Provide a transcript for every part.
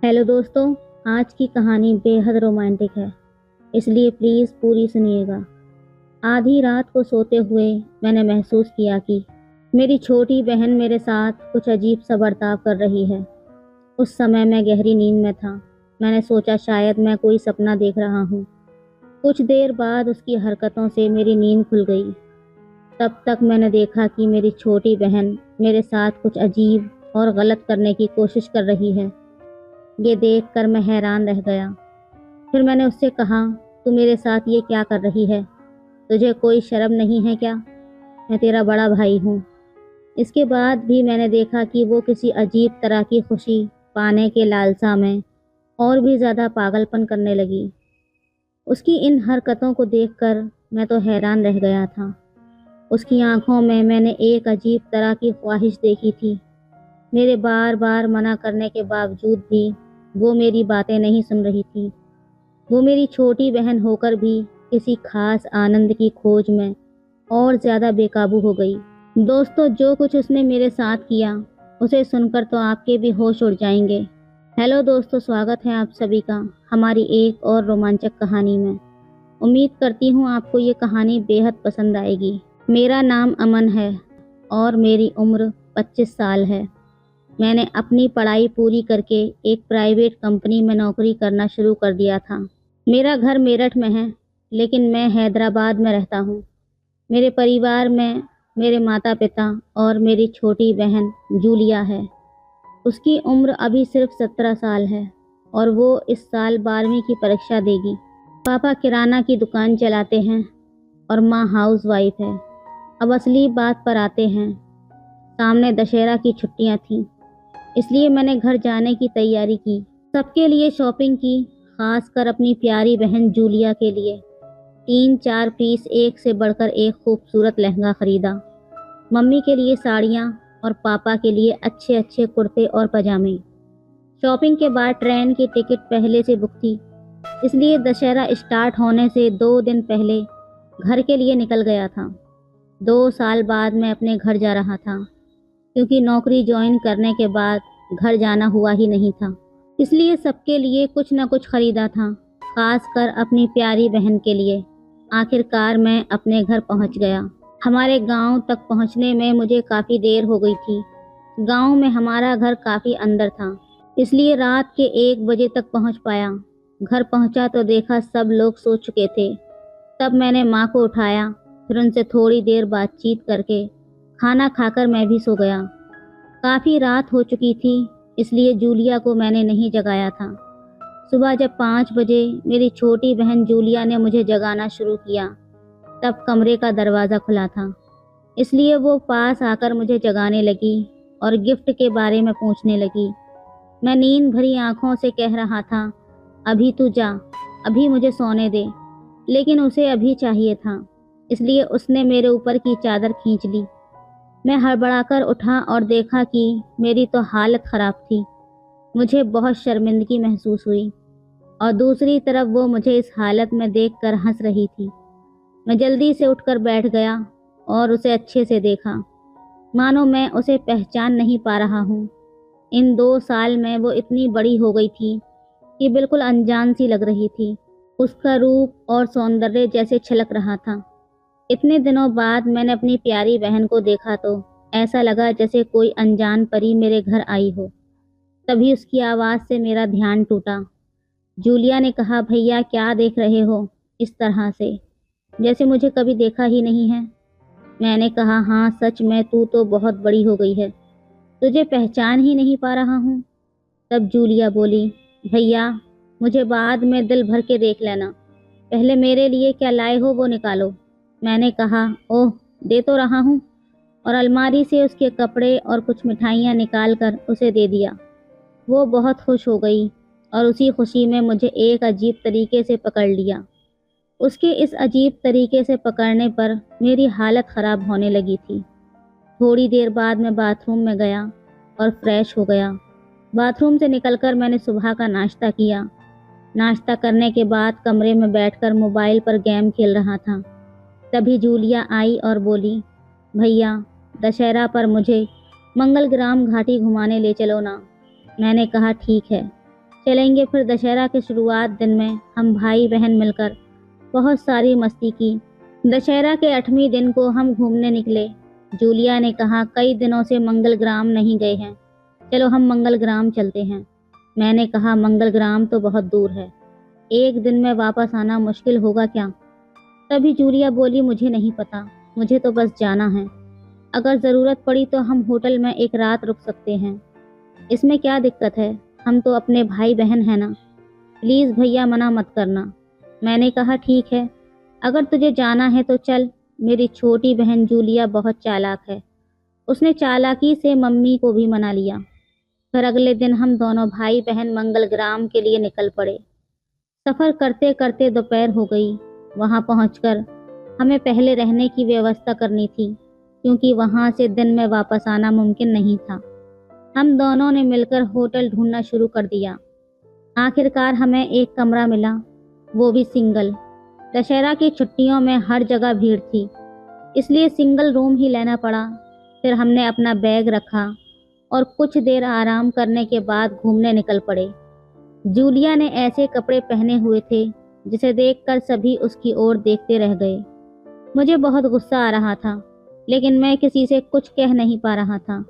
Hello दोस्तों। आज की कहानी बेहद रोमांटिक है, इसलिए प्लीज़ पूरी सुनिएगा। आधी रात को सोते हुए मैंने महसूस किया कि मेरी छोटी बहन मेरे साथ कुछ अजीब सा बर्ताव कर रही है। उस समय मैं गहरी नींद में था। मैंने सोचा शायद मैं कोई सपना देख रहा हूँ। कुछ देर बाद उसकी हरकतों से मेरी नींद खुल गई। तब तक मैंने देखा कि मेरी छोटी बहन मेरे साथ कुछ अजीब और गलत करने की कोशिश कर रही है। ये देखकर मैं हैरान रह गया। फिर मैंने उससे कहा, तू मेरे साथ ये क्या कर रही है? तुझे कोई शर्म नहीं है क्या? मैं तेरा बड़ा भाई हूँ। इसके बाद भी मैंने देखा कि वो किसी अजीब तरह की खुशी पाने के लालसा में और भी ज़्यादा पागलपन करने लगी। उसकी इन हरकतों को देखकर मैं तो हैरान रह गया था। उसकी आंखों में मैंने एक अजीब तरह की ख्वाहिश देखी थी। मेरे बार बार मना करने के बावजूद भी वो मेरी बातें नहीं सुन रही थी। वो मेरी छोटी बहन होकर भी किसी खास आनंद की खोज में और ज़्यादा बेकाबू हो गई। दोस्तों, जो कुछ उसने मेरे साथ किया उसे सुनकर तो आपके भी होश उड़ जाएंगे। हेलो दोस्तों, स्वागत है आप सभी का हमारी एक और रोमांचक कहानी में। उम्मीद करती हूँ आपको ये कहानी बेहद पसंद आएगी। मेरा नाम अमन है और मेरी उम्र 25 साल है। मैंने अपनी पढ़ाई पूरी करके एक प्राइवेट कंपनी में नौकरी करना शुरू कर दिया था। मेरा घर मेरठ में है, लेकिन मैं हैदराबाद में रहता हूँ। मेरे परिवार में मेरे माता पिता और मेरी छोटी बहन जूलिया है। उसकी उम्र अभी सिर्फ 17 साल है और वो इस साल 12वीं की परीक्षा देगी। पापा किराना की दुकान चलाते हैं और माँ हाउसवाइफ है। अब असली बात पर आते हैं। सामने दशहरा की छुट्टियाँ थीं, इसलिए मैंने घर जाने की तैयारी की। सबके लिए शॉपिंग की, खासकर अपनी प्यारी बहन जूलिया के लिए। 3-4 पीस एक से बढ़कर एक खूबसूरत लहंगा खरीदा। मम्मी के लिए साड़ियाँ और पापा के लिए अच्छे अच्छे कुर्ते और पजामे। शॉपिंग के बाद ट्रेन की टिकट पहले से बुक थी, इसलिए दशहरा स्टार्ट होने से 2 दिन पहले घर के लिए निकल गया था। 2 साल बाद मैं अपने घर जा रहा था, क्योंकि नौकरी ज्वाइन करने के बाद घर जाना हुआ ही नहीं था। इसलिए सबके लिए कुछ न कुछ खरीदा था, खासकर अपनी प्यारी बहन के लिए। आखिरकार मैं अपने घर पहुंच गया। हमारे गांव तक पहुंचने में मुझे काफ़ी देर हो गई थी। गांव में हमारा घर काफ़ी अंदर था, इसलिए रात के 1 बजे तक पहुंच पाया। घर पहुंचा तो देखा सब लोग सो चुके थे। तब मैंने माँ को उठाया, फिर उनसे थोड़ी देर बातचीत करके खाना खाकर मैं भी सो गया। काफ़ी रात हो चुकी थी, इसलिए जूलिया को मैंने नहीं जगाया था। सुबह जब 5 बजे मेरी छोटी बहन जूलिया ने मुझे जगाना शुरू किया, तब कमरे का दरवाज़ा खुला था, इसलिए वो पास आकर मुझे जगाने लगी और गिफ्ट के बारे में पूछने लगी। मैं नींद भरी आंखों से कह रहा था, अभी तू जा, अभी मुझे सोने दे। लेकिन उसे अभी चाहिए था, इसलिए उसने मेरे ऊपर की चादर खींच ली। मैं हड़बड़ाकर उठा और देखा कि मेरी तो हालत ख़राब थी। मुझे बहुत शर्मिंदगी महसूस हुई और दूसरी तरफ वो मुझे इस हालत में देखकर हंस रही थी। मैं जल्दी से उठकर बैठ गया और उसे अच्छे से देखा, मानो मैं उसे पहचान नहीं पा रहा हूँ। इन 2 साल में वो इतनी बड़ी हो गई थी कि बिल्कुल अनजान सी लग रही थी। उसका रूप और सौंदर्य जैसे छलक रहा था। इतने दिनों बाद मैंने अपनी प्यारी बहन को देखा तो ऐसा लगा जैसे कोई अनजान परी मेरे घर आई हो। तभी उसकी आवाज़ से मेरा ध्यान टूटा। जूलिया ने कहा, भैया क्या देख रहे हो इस तरह से, जैसे मुझे कभी देखा ही नहीं है। मैंने कहा, हाँ सच में तू तो बहुत बड़ी हो गई है, तुझे पहचान ही नहीं पा रहा हूँ। तब जूलिया बोली, भैया मुझे बाद में दिल भर के देख लेना, पहले मेरे लिए क्या लाए हो वो निकालो। मैंने कहा, ओह दे तो रहा हूँ, और अलमारी से उसके कपड़े और कुछ मिठाइयाँ निकाल कर उसे दे दिया। वो बहुत खुश हो गई और उसी खुशी में मुझे एक अजीब तरीके से पकड़ लिया। उसके इस अजीब तरीके से पकड़ने पर मेरी हालत ख़राब होने लगी थी। थोड़ी देर बाद मैं बाथरूम में गया और फ्रेश हो गया। बाथरूम से निकलकर मैंने सुबह का नाश्ता किया। नाश्ता करने के बाद कमरे में बैठकर मोबाइल पर गेम खेल रहा था। तभी जूलिया आई और बोली, भैया दशहरा पर मुझे मंगलग्राम घाटी घुमाने ले चलो ना। मैंने कहा, ठीक है। चलेंगे। फिर दशहरा के शुरुआत दिन में हम भाई बहन मिलकर बहुत सारी मस्ती की। दशहरा के 8वें दिन को हम घूमने निकले। जूलिया ने कहा, कई दिनों से मंगल ग्राम नहीं गए हैं, चलो हम मंगल ग्राम चलते हैं। मैंने कहा, मंगल ग्राम तो बहुत दूर है, एक दिन में वापस आना मुश्किल होगा क्या? तभी जूलिया बोली, मुझे नहीं पता, मुझे तो बस जाना है। अगर ज़रूरत पड़ी तो हम होटल में एक रात रुक सकते हैं, इसमें क्या दिक्कत है, हम तो अपने भाई बहन हैं ना। प्लीज़ भैया मना मत करना। मैंने कहा, ठीक है, अगर तुझे जाना है तो चल। मेरी छोटी बहन जूलिया बहुत चालाक है, उसने चालाकी से मम्मी को भी मना लिया। फिर अगले दिन हम दोनों भाई बहन मंगल ग्राम के लिए निकल पड़े। सफ़र करते करते दोपहर हो गई। वहाँ पहुँचकर हमें पहले रहने की व्यवस्था करनी थी, क्योंकि वहाँ से दिन में वापस आना मुमकिन नहीं था। हम दोनों ने मिलकर होटल ढूंढना शुरू कर दिया। आखिरकार हमें एक कमरा मिला, वो भी सिंगल। दशहरा की छुट्टियों में हर जगह भीड़ थी, इसलिए सिंगल रूम ही लेना पड़ा। फिर हमने अपना बैग रखा और कुछ देर आराम करने के बाद घूमने निकल पड़े। जूलिया ने ऐसे कपड़े पहने हुए थे जिसे देखकर सभी उसकी ओर देखते रह गए। मुझे बहुत गुस्सा आ रहा था, लेकिन मैं किसी से कुछ कह नहीं पा रहा था।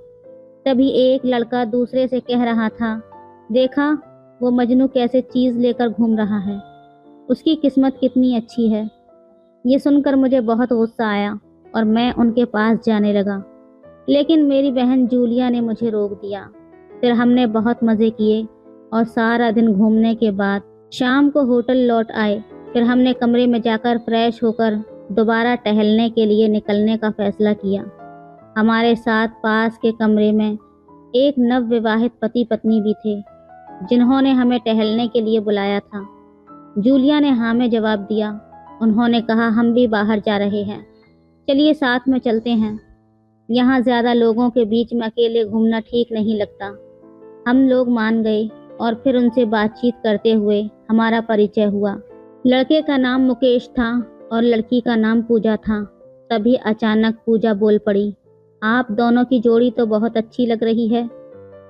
तभी एक लड़का दूसरे से कह रहा था, देखा वो मजनू कैसे चीज़ लेकर घूम रहा है, उसकी किस्मत कितनी अच्छी है। ये सुनकर मुझे बहुत गुस्सा आया और मैं उनके पास जाने लगा, लेकिन मेरी बहन जूलिया ने मुझे रोक दिया। फिर हमने बहुत मज़े किए और सारा दिन घूमने के बाद शाम को होटल लौट आए। फिर हमने कमरे में जाकर फ्रेश होकर दोबारा टहलने के लिए निकलने का फैसला किया। हमारे साथ पास के कमरे में एक नवविवाहित पति पत्नी भी थे, जिन्होंने हमें टहलने के लिए बुलाया था। जूलिया ने हाँ में जवाब दिया। उन्होंने कहा, हम भी बाहर जा रहे हैं, चलिए साथ में चलते हैं। यहाँ ज़्यादा लोगों के बीच में अकेले घूमना ठीक नहीं लगता। हम लोग मान गए और फिर उनसे बातचीत करते हुए हमारा परिचय हुआ। लड़के का नाम मुकेश था और लड़की का नाम पूजा था। तभी अचानक पूजा बोल पड़ी, आप दोनों की जोड़ी तो बहुत अच्छी लग रही है।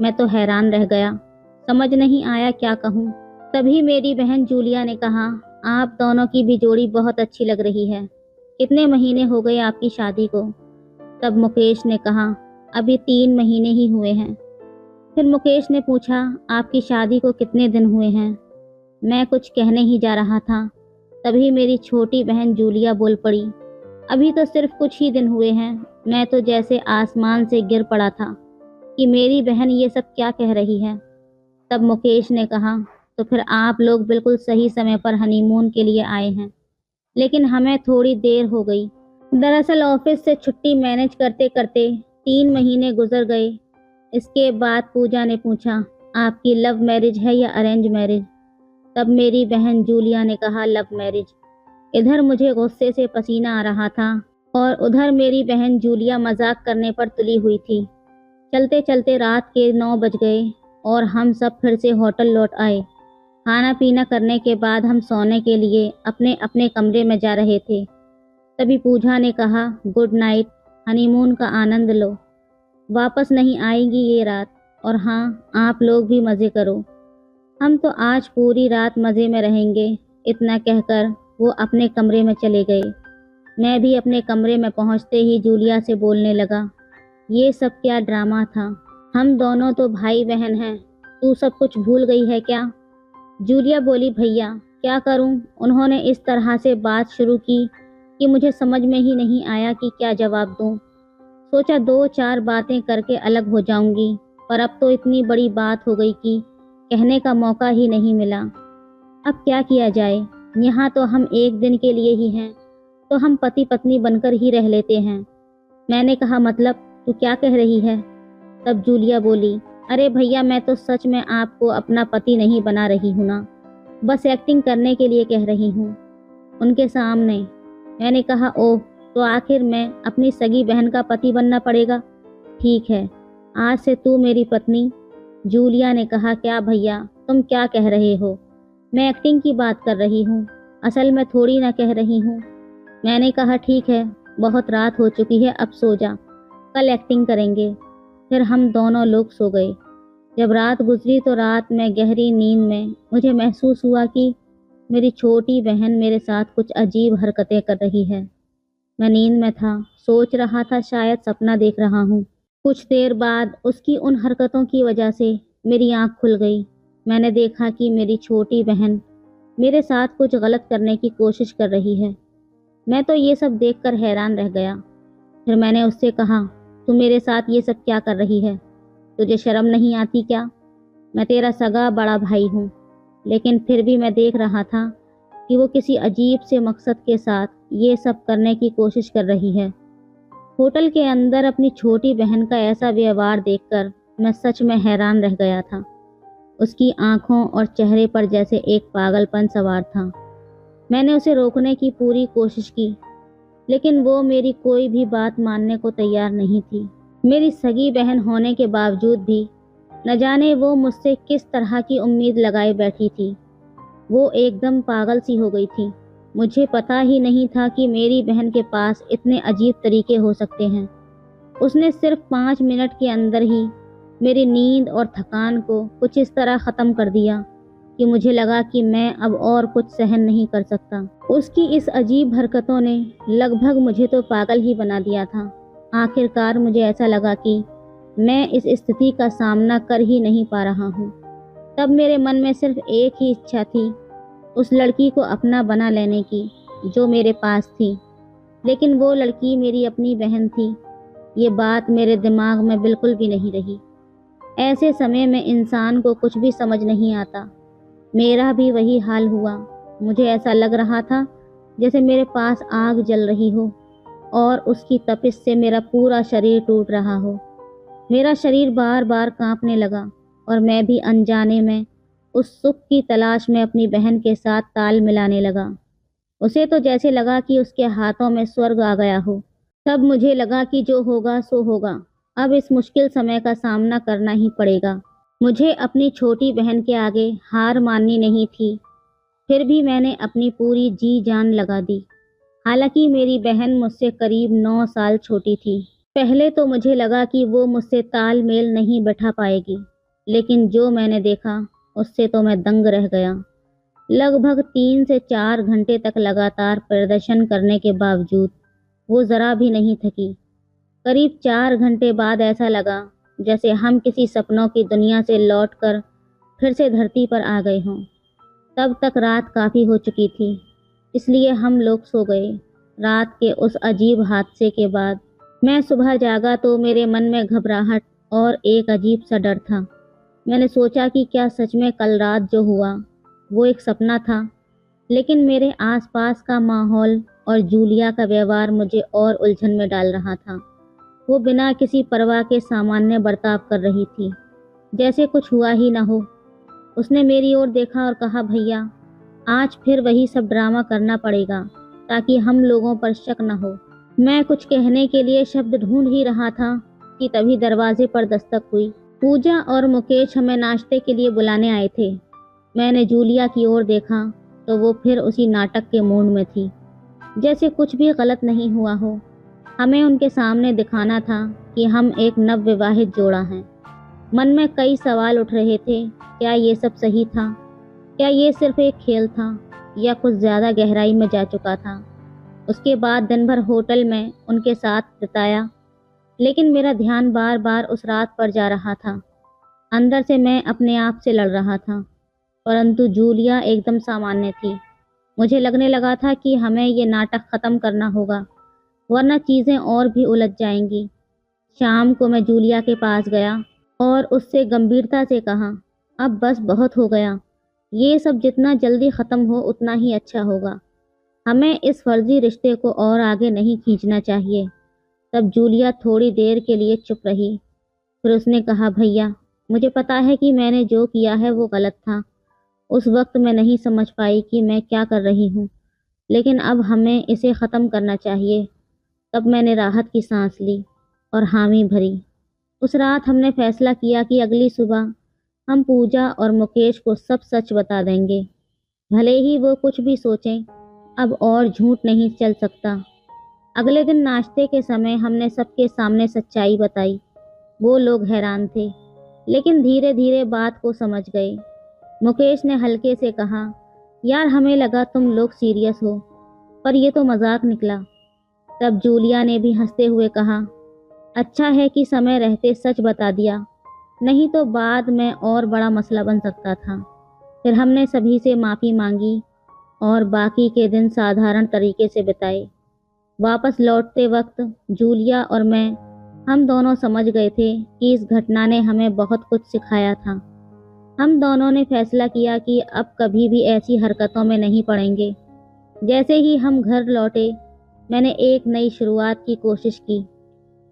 मैं तो हैरान रह गया, समझ नहीं आया क्या कहूँ। तभी मेरी बहन जूलिया ने कहा, आप दोनों की भी जोड़ी बहुत अच्छी लग रही है, कितने महीने हो गए आपकी शादी को? तब मुकेश ने कहा, अभी 3 महीने ही हुए हैं। फिर मुकेश ने पूछा, आपकी शादी को कितने दिन हुए हैं? मैं कुछ कहने ही जा रहा था, तभी मेरी छोटी बहन जूलिया बोल पड़ी, अभी तो सिर्फ कुछ ही दिन हुए हैं। मैं तो जैसे आसमान से गिर पड़ा था कि मेरी बहन ये सब क्या कह रही है। तब मुकेश ने कहा, तो फिर आप लोग बिल्कुल सही समय पर हनीमून के लिए आए हैं, लेकिन हमें थोड़ी देर हो गई। दरअसल ऑफिस से छुट्टी मैनेज करते करते 3 महीने गुजर गए। इसके बाद पूजा ने पूछा, आपकी लव मैरिज है या अरेंज मैरिज? तब मेरी बहन जूलिया ने कहा, लव मैरिज। इधर मुझे गुस्से से पसीना आ रहा था और उधर मेरी बहन जूलिया मजाक करने पर तुली हुई थी। चलते चलते रात के 9 बज गए और हम सब फिर से होटल लौट आए। खाना पीना करने के बाद हम सोने के लिए अपने अपने कमरे में जा रहे थे। तभी पूजा ने कहा, गुड नाइट, हनीमून का आनंद लो, वापस नहीं आएगी ये रात, और हाँ, आप लोग भी मज़े करो, हम तो आज पूरी रात मज़े में रहेंगे। इतना कहकर वो अपने कमरे में चले गए। मैं भी अपने कमरे में पहुंचते ही जूलिया से बोलने लगा, ये सब क्या ड्रामा था, हम दोनों तो भाई बहन हैं, तू सब कुछ भूल गई है क्या? जूलिया बोली, भैया क्या करूं? उन्होंने इस तरह से बात शुरू की कि मुझे समझ में ही नहीं आया कि क्या जवाब दूं। सोचा 2-4 बातें करके अलग हो जाऊंगी, पर अब तो इतनी बड़ी बात हो गई कि कहने का मौका ही नहीं मिला। अब क्या किया जाए, यहाँ तो हम एक दिन के लिए ही हैं, तो हम पति पत्नी बनकर ही रह लेते हैं। मैंने कहा, मतलब तू क्या कह रही है? तब जूलिया बोली, अरे भैया, मैं तो सच में आपको अपना पति नहीं बना रही हूँ ना, बस एक्टिंग करने के लिए कह रही हूँ उनके सामने। मैंने कहा, ओह, तो आखिर मैं अपनी सगी बहन का पति बनना पड़ेगा? ठीक है, आज से तू मेरी पत्नी। जूलिया ने कहा, क्या भैया, तुम क्या कह रहे हो? मैं एक्टिंग की बात कर रही हूँ, असल में थोड़ी ना कह रही हूँ। मैंने कहा, ठीक है, बहुत रात हो चुकी है, अब सो जा, कल एक्टिंग करेंगे। फिर हम दोनों लोग सो गए। जब रात गुजरी तो रात में गहरी नींद में मुझे महसूस हुआ कि मेरी छोटी बहन मेरे साथ कुछ अजीब हरकतें कर रही है। मैं नींद में था, सोच रहा था शायद सपना देख रहा हूँ। कुछ देर बाद उसकी उन हरकतों की वजह से मेरी आंख खुल गई। मैंने देखा कि मेरी छोटी बहन मेरे साथ कुछ गलत करने की कोशिश कर रही है। मैं तो ये सब देखकर हैरान रह गया। फिर मैंने उससे कहा, तू मेरे साथ ये सब क्या कर रही है? तुझे शर्म नहीं आती क्या? मैं तेरा सगा बड़ा भाई हूँ। लेकिन फिर भी मैं देख रहा था कि वो किसी अजीब से मकसद के साथ ये सब करने की कोशिश कर रही है। होटल के अंदर अपनी छोटी बहन का ऐसा व्यवहार देखकर मैं सच में हैरान रह गया था। उसकी आंखों और चेहरे पर जैसे एक पागलपन सवार था। मैंने उसे रोकने की पूरी कोशिश की, लेकिन वो मेरी कोई भी बात मानने को तैयार नहीं थी। मेरी सगी बहन होने के बावजूद भी न जाने वो मुझसे किस तरह की उम्मीद लगाए बैठी थी। वो एकदम पागल सी हो गई थी। मुझे पता ही नहीं था कि मेरी बहन के पास इतने अजीब तरीके हो सकते हैं। उसने सिर्फ 5 मिनट के अंदर ही मेरी नींद और थकान को कुछ इस तरह ख़त्म कर दिया कि मुझे लगा कि मैं अब और कुछ सहन नहीं कर सकता। उसकी इस अजीब हरकतों ने लगभग मुझे तो पागल ही बना दिया था। आखिरकार मुझे ऐसा लगा कि मैं इस स्थिति का सामना कर ही नहीं पा रहा हूँ। तब मेरे मन में सिर्फ एक ही इच्छा थी, उस लड़की को अपना बना लेने की जो मेरे पास थी। लेकिन वो लड़की मेरी अपनी बहन थी, ये बात मेरे दिमाग में बिल्कुल भी नहीं रही। ऐसे समय में इंसान को कुछ भी समझ नहीं आता। मेरा भी वही हाल हुआ। मुझे ऐसा लग रहा था जैसे मेरे पास आग जल रही हो और उसकी तपिश से मेरा पूरा शरीर टूट रहा हो। मेरा शरीर बार बार कांपने लगा और मैं भी अनजाने में उस सुख की तलाश में अपनी बहन के साथ ताल मिलाने लगा। उसे तो जैसे लगा कि उसके हाथों में स्वर्ग आ गया हो। तब मुझे लगा कि जो होगा सो होगा, अब इस मुश्किल समय का सामना करना ही पड़ेगा। मुझे अपनी छोटी बहन के आगे हार माननी नहीं थी। फिर भी मैंने अपनी पूरी जी जान लगा दी। हालांकि मेरी बहन मुझसे करीब 9 साल छोटी थी। पहले तो मुझे लगा कि वो मुझसे तालमेल नहीं बैठा पाएगी, लेकिन जो मैंने देखा उससे तो मैं दंग रह गया। लगभग 3 से 4 घंटे तक लगातार प्रदर्शन करने के बावजूद वो ज़रा भी नहीं थकी। करीब 4 घंटे बाद ऐसा लगा जैसे हम किसी सपनों की दुनिया से लौटकर फिर से धरती पर आ गए हों। तब तक रात काफ़ी हो चुकी थी, इसलिए हम लोग सो गए। रात के उस अजीब हादसे के बाद मैं सुबह जागा तो मेरे मन में घबराहट और एक अजीब सा डर था। मैंने सोचा कि क्या सच में कल रात जो हुआ वो एक सपना था। लेकिन मेरे आसपास का माहौल और जूलिया का व्यवहार मुझे और उलझन में डाल रहा था। वो बिना किसी परवाह के सामान्य बर्ताव कर रही थी, जैसे कुछ हुआ ही न हो। उसने मेरी ओर देखा और कहा, भैया आज फिर वही सब ड्रामा करना पड़ेगा ताकि हम लोगों पर शक न हो। मैं कुछ कहने के लिए शब्द ढूंढ ही रहा था कि तभी दरवाजे पर दस्तक हुई। पूजा और मुकेश हमें नाश्ते के लिए बुलाने आए थे। मैंने जूलिया की ओर देखा तो वो फिर उसी नाटक के मूड में थी, जैसे कुछ भी गलत नहीं हुआ हो। हमें उनके सामने दिखाना था कि हम एक नवविवाहित जोड़ा हैं। मन में कई सवाल उठ रहे थे। क्या ये सब सही था? क्या ये सिर्फ एक खेल था या कुछ ज़्यादा गहराई में जा चुका था? उसके बाद दिन भर होटल में उनके साथ बिताया, लेकिन मेरा ध्यान बार बार उस रात पर जा रहा था। अंदर से मैं अपने आप से लड़ रहा था, परंतु जूलिया एकदम सामान्य थी। मुझे लगने लगा था कि हमें ये नाटक ख़त्म करना होगा, वरना चीज़ें और भी उलझ जाएंगी। शाम को मैं जूलिया के पास गया और उससे गंभीरता से कहा, अब बस बहुत हो गया। ये सब जितना जल्दी ख़त्म हो उतना ही अच्छा होगा। हमें इस फर्जी रिश्ते को और आगे नहीं खींचना चाहिए। तब जूलिया थोड़ी देर के लिए चुप रही। फिर उसने कहा, भैया मुझे पता है कि मैंने जो किया है वो गलत था। उस वक्त मैं नहीं समझ पाई कि मैं क्या कर रही हूँ, लेकिन अब हमें इसे ख़त्म करना चाहिए। तब मैंने राहत की सांस ली और हामी भरी। उस रात हमने फैसला किया कि अगली सुबह हम पूजा और मुकेश को सब सच बता देंगे, भले ही वो कुछ भी सोचें। अब और झूठ नहीं चल सकता। अगले दिन नाश्ते के समय हमने सबके सामने सच्चाई बताई। वो लोग हैरान थे। लेकिन धीरे धीरे बात को समझ गए। मुकेश ने हल्के से कहा, यार हमें लगा तुम लोग सीरियस हो, पर ये तो मजाक निकला। तब जूलिया ने भी हंसते हुए कहा, अच्छा है कि समय रहते सच बता दिया, नहीं तो बाद में और बड़ा मसला बन सकता था। फिर हमने सभी से माफ़ी मांगी और बाकी के दिन साधारण तरीके से बिताए। वापस लौटते वक्त जूलिया और मैं, हम दोनों समझ गए थे कि इस घटना ने हमें बहुत कुछ सिखाया था। हम दोनों ने फैसला किया कि अब कभी भी ऐसी हरकतों में नहीं पड़ेंगे। जैसे ही हम घर लौटे, मैंने एक नई शुरुआत की कोशिश की।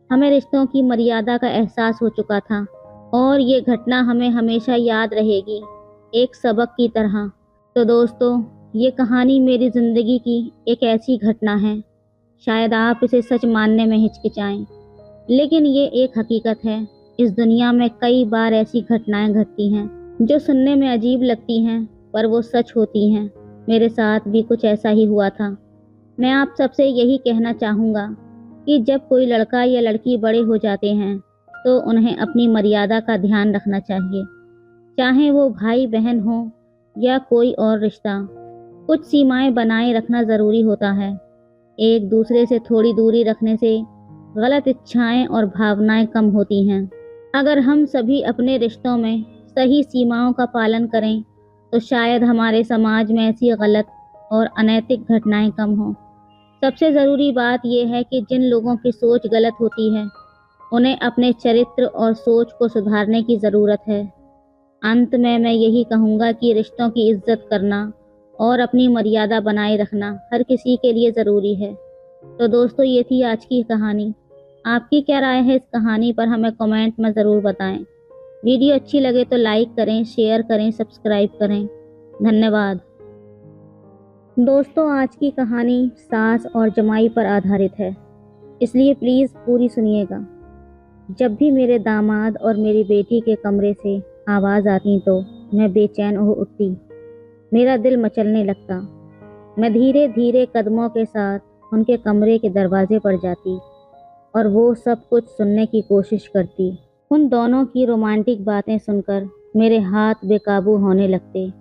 हमें रिश्तों की मर्यादा का एहसास हो चुका था और ये घटना हमें हमेशा याद रहेगी, एक सबक की तरह। तो दोस्तों, ये कहानी मेरी ज़िंदगी की एक ऐसी घटना है, शायद आप इसे सच मानने में हिचकिचाएं, लेकिन ये एक हकीकत है। इस दुनिया में कई बार ऐसी घटनाएं घटती हैं जो सुनने में अजीब लगती हैं, पर वो सच होती हैं। मेरे साथ भी कुछ ऐसा ही हुआ था। मैं आप सबसे यही कहना चाहूँगा कि जब कोई लड़का या लड़की बड़े हो जाते हैं तो उन्हें अपनी मर्यादा का ध्यान रखना चाहिए, चाहे वो भाई बहन हो या कोई और रिश्ता। कुछ सीमाएं बनाए रखना ज़रूरी होता है। एक दूसरे से थोड़ी दूरी रखने से गलत इच्छाएं और भावनाएं कम होती हैं। अगर हम सभी अपने रिश्तों में सही सीमाओं का पालन करें तो शायद हमारे समाज में ऐसी गलत और अनैतिक घटनाएं कम हों। सबसे ज़रूरी बात यह है कि जिन लोगों की सोच गलत होती है उन्हें अपने चरित्र और सोच को सुधारने की ज़रूरत है। अंत में मैं यही कहूँगा कि रिश्तों की इज्जत करना और अपनी मर्यादा बनाए रखना हर किसी के लिए ज़रूरी है। तो दोस्तों, ये थी आज की कहानी। आपकी क्या राय है इस कहानी पर हमें कमेंट में ज़रूर बताएं। वीडियो अच्छी लगे तो लाइक करें, शेयर करें, सब्सक्राइब करें। धन्यवाद। दोस्तों, आज की कहानी सास और जमाई पर आधारित है, इसलिए प्लीज़ पूरी सुनिएगा। जब भी मेरे दामाद और मेरी बेटी के कमरे से आवाज़ आती तो मैं बेचैन हो उठती। मेरा दिल मचलने लगता। मैं धीरे धीरे कदमों के साथ उनके कमरे के दरवाजे पर जाती और वो सब कुछ सुनने की कोशिश करती। उन दोनों की रोमांटिक बातें सुनकर मेरे हाथ बेकाबू होने लगते,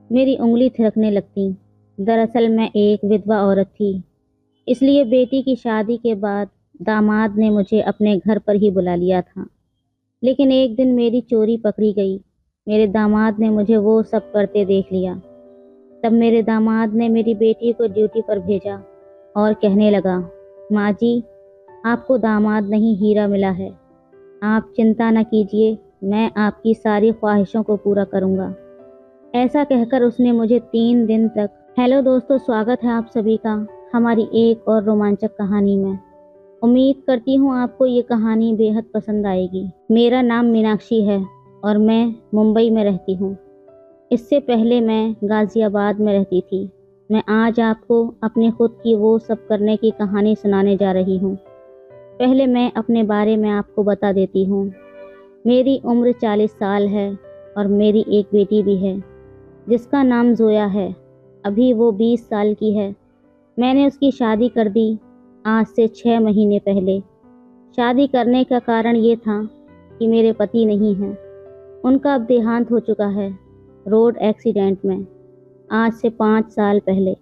मेरी उंगली थिरकने लगती। दरअसल मैं एक विधवा औरत थी, इसलिए बेटी की शादी के बाद दामाद ने मुझे अपने घर पर ही बुला लिया था। लेकिन एक दिन मेरी चोरी पकड़ी गई। मेरे दामाद ने मुझे वो सब करते देख लिया। तब मेरे दामाद ने मेरी बेटी को ड्यूटी पर भेजा और कहने लगा, माँ जी, आपको दामाद नहीं हीरा मिला है। आप चिंता न कीजिए, मैं आपकी सारी ख्वाहिशों को पूरा करूँगा। ऐसा कहकर उसने मुझे 3 दिन तक। हेलो दोस्तों, स्वागत है आप सभी का हमारी एक और रोमांचक कहानी में। उम्मीद करती हूँ आपको ये कहानी बेहद पसंद आएगी। मेरा नाम मीनाक्षी है और मैं मुंबई में रहती हूँ। इससे पहले मैं गाज़ियाबाद में रहती थी। मैं आज आपको अपने खुद की वो सब करने की कहानी सुनाने जा रही हूँ। पहले मैं अपने बारे में आपको बता देती हूँ। मेरी उम्र 40 साल है और मेरी एक बेटी भी है जिसका नाम जोया है। अभी वो 20 साल की है। मैंने उसकी शादी कर दी आज से 6 महीने पहले। शादी करने का कारण ये था कि मेरे पति नहीं हैं। उनका अब देहांत हो चुका है रोड एक्सीडेंट में, आज से 5 साल पहले।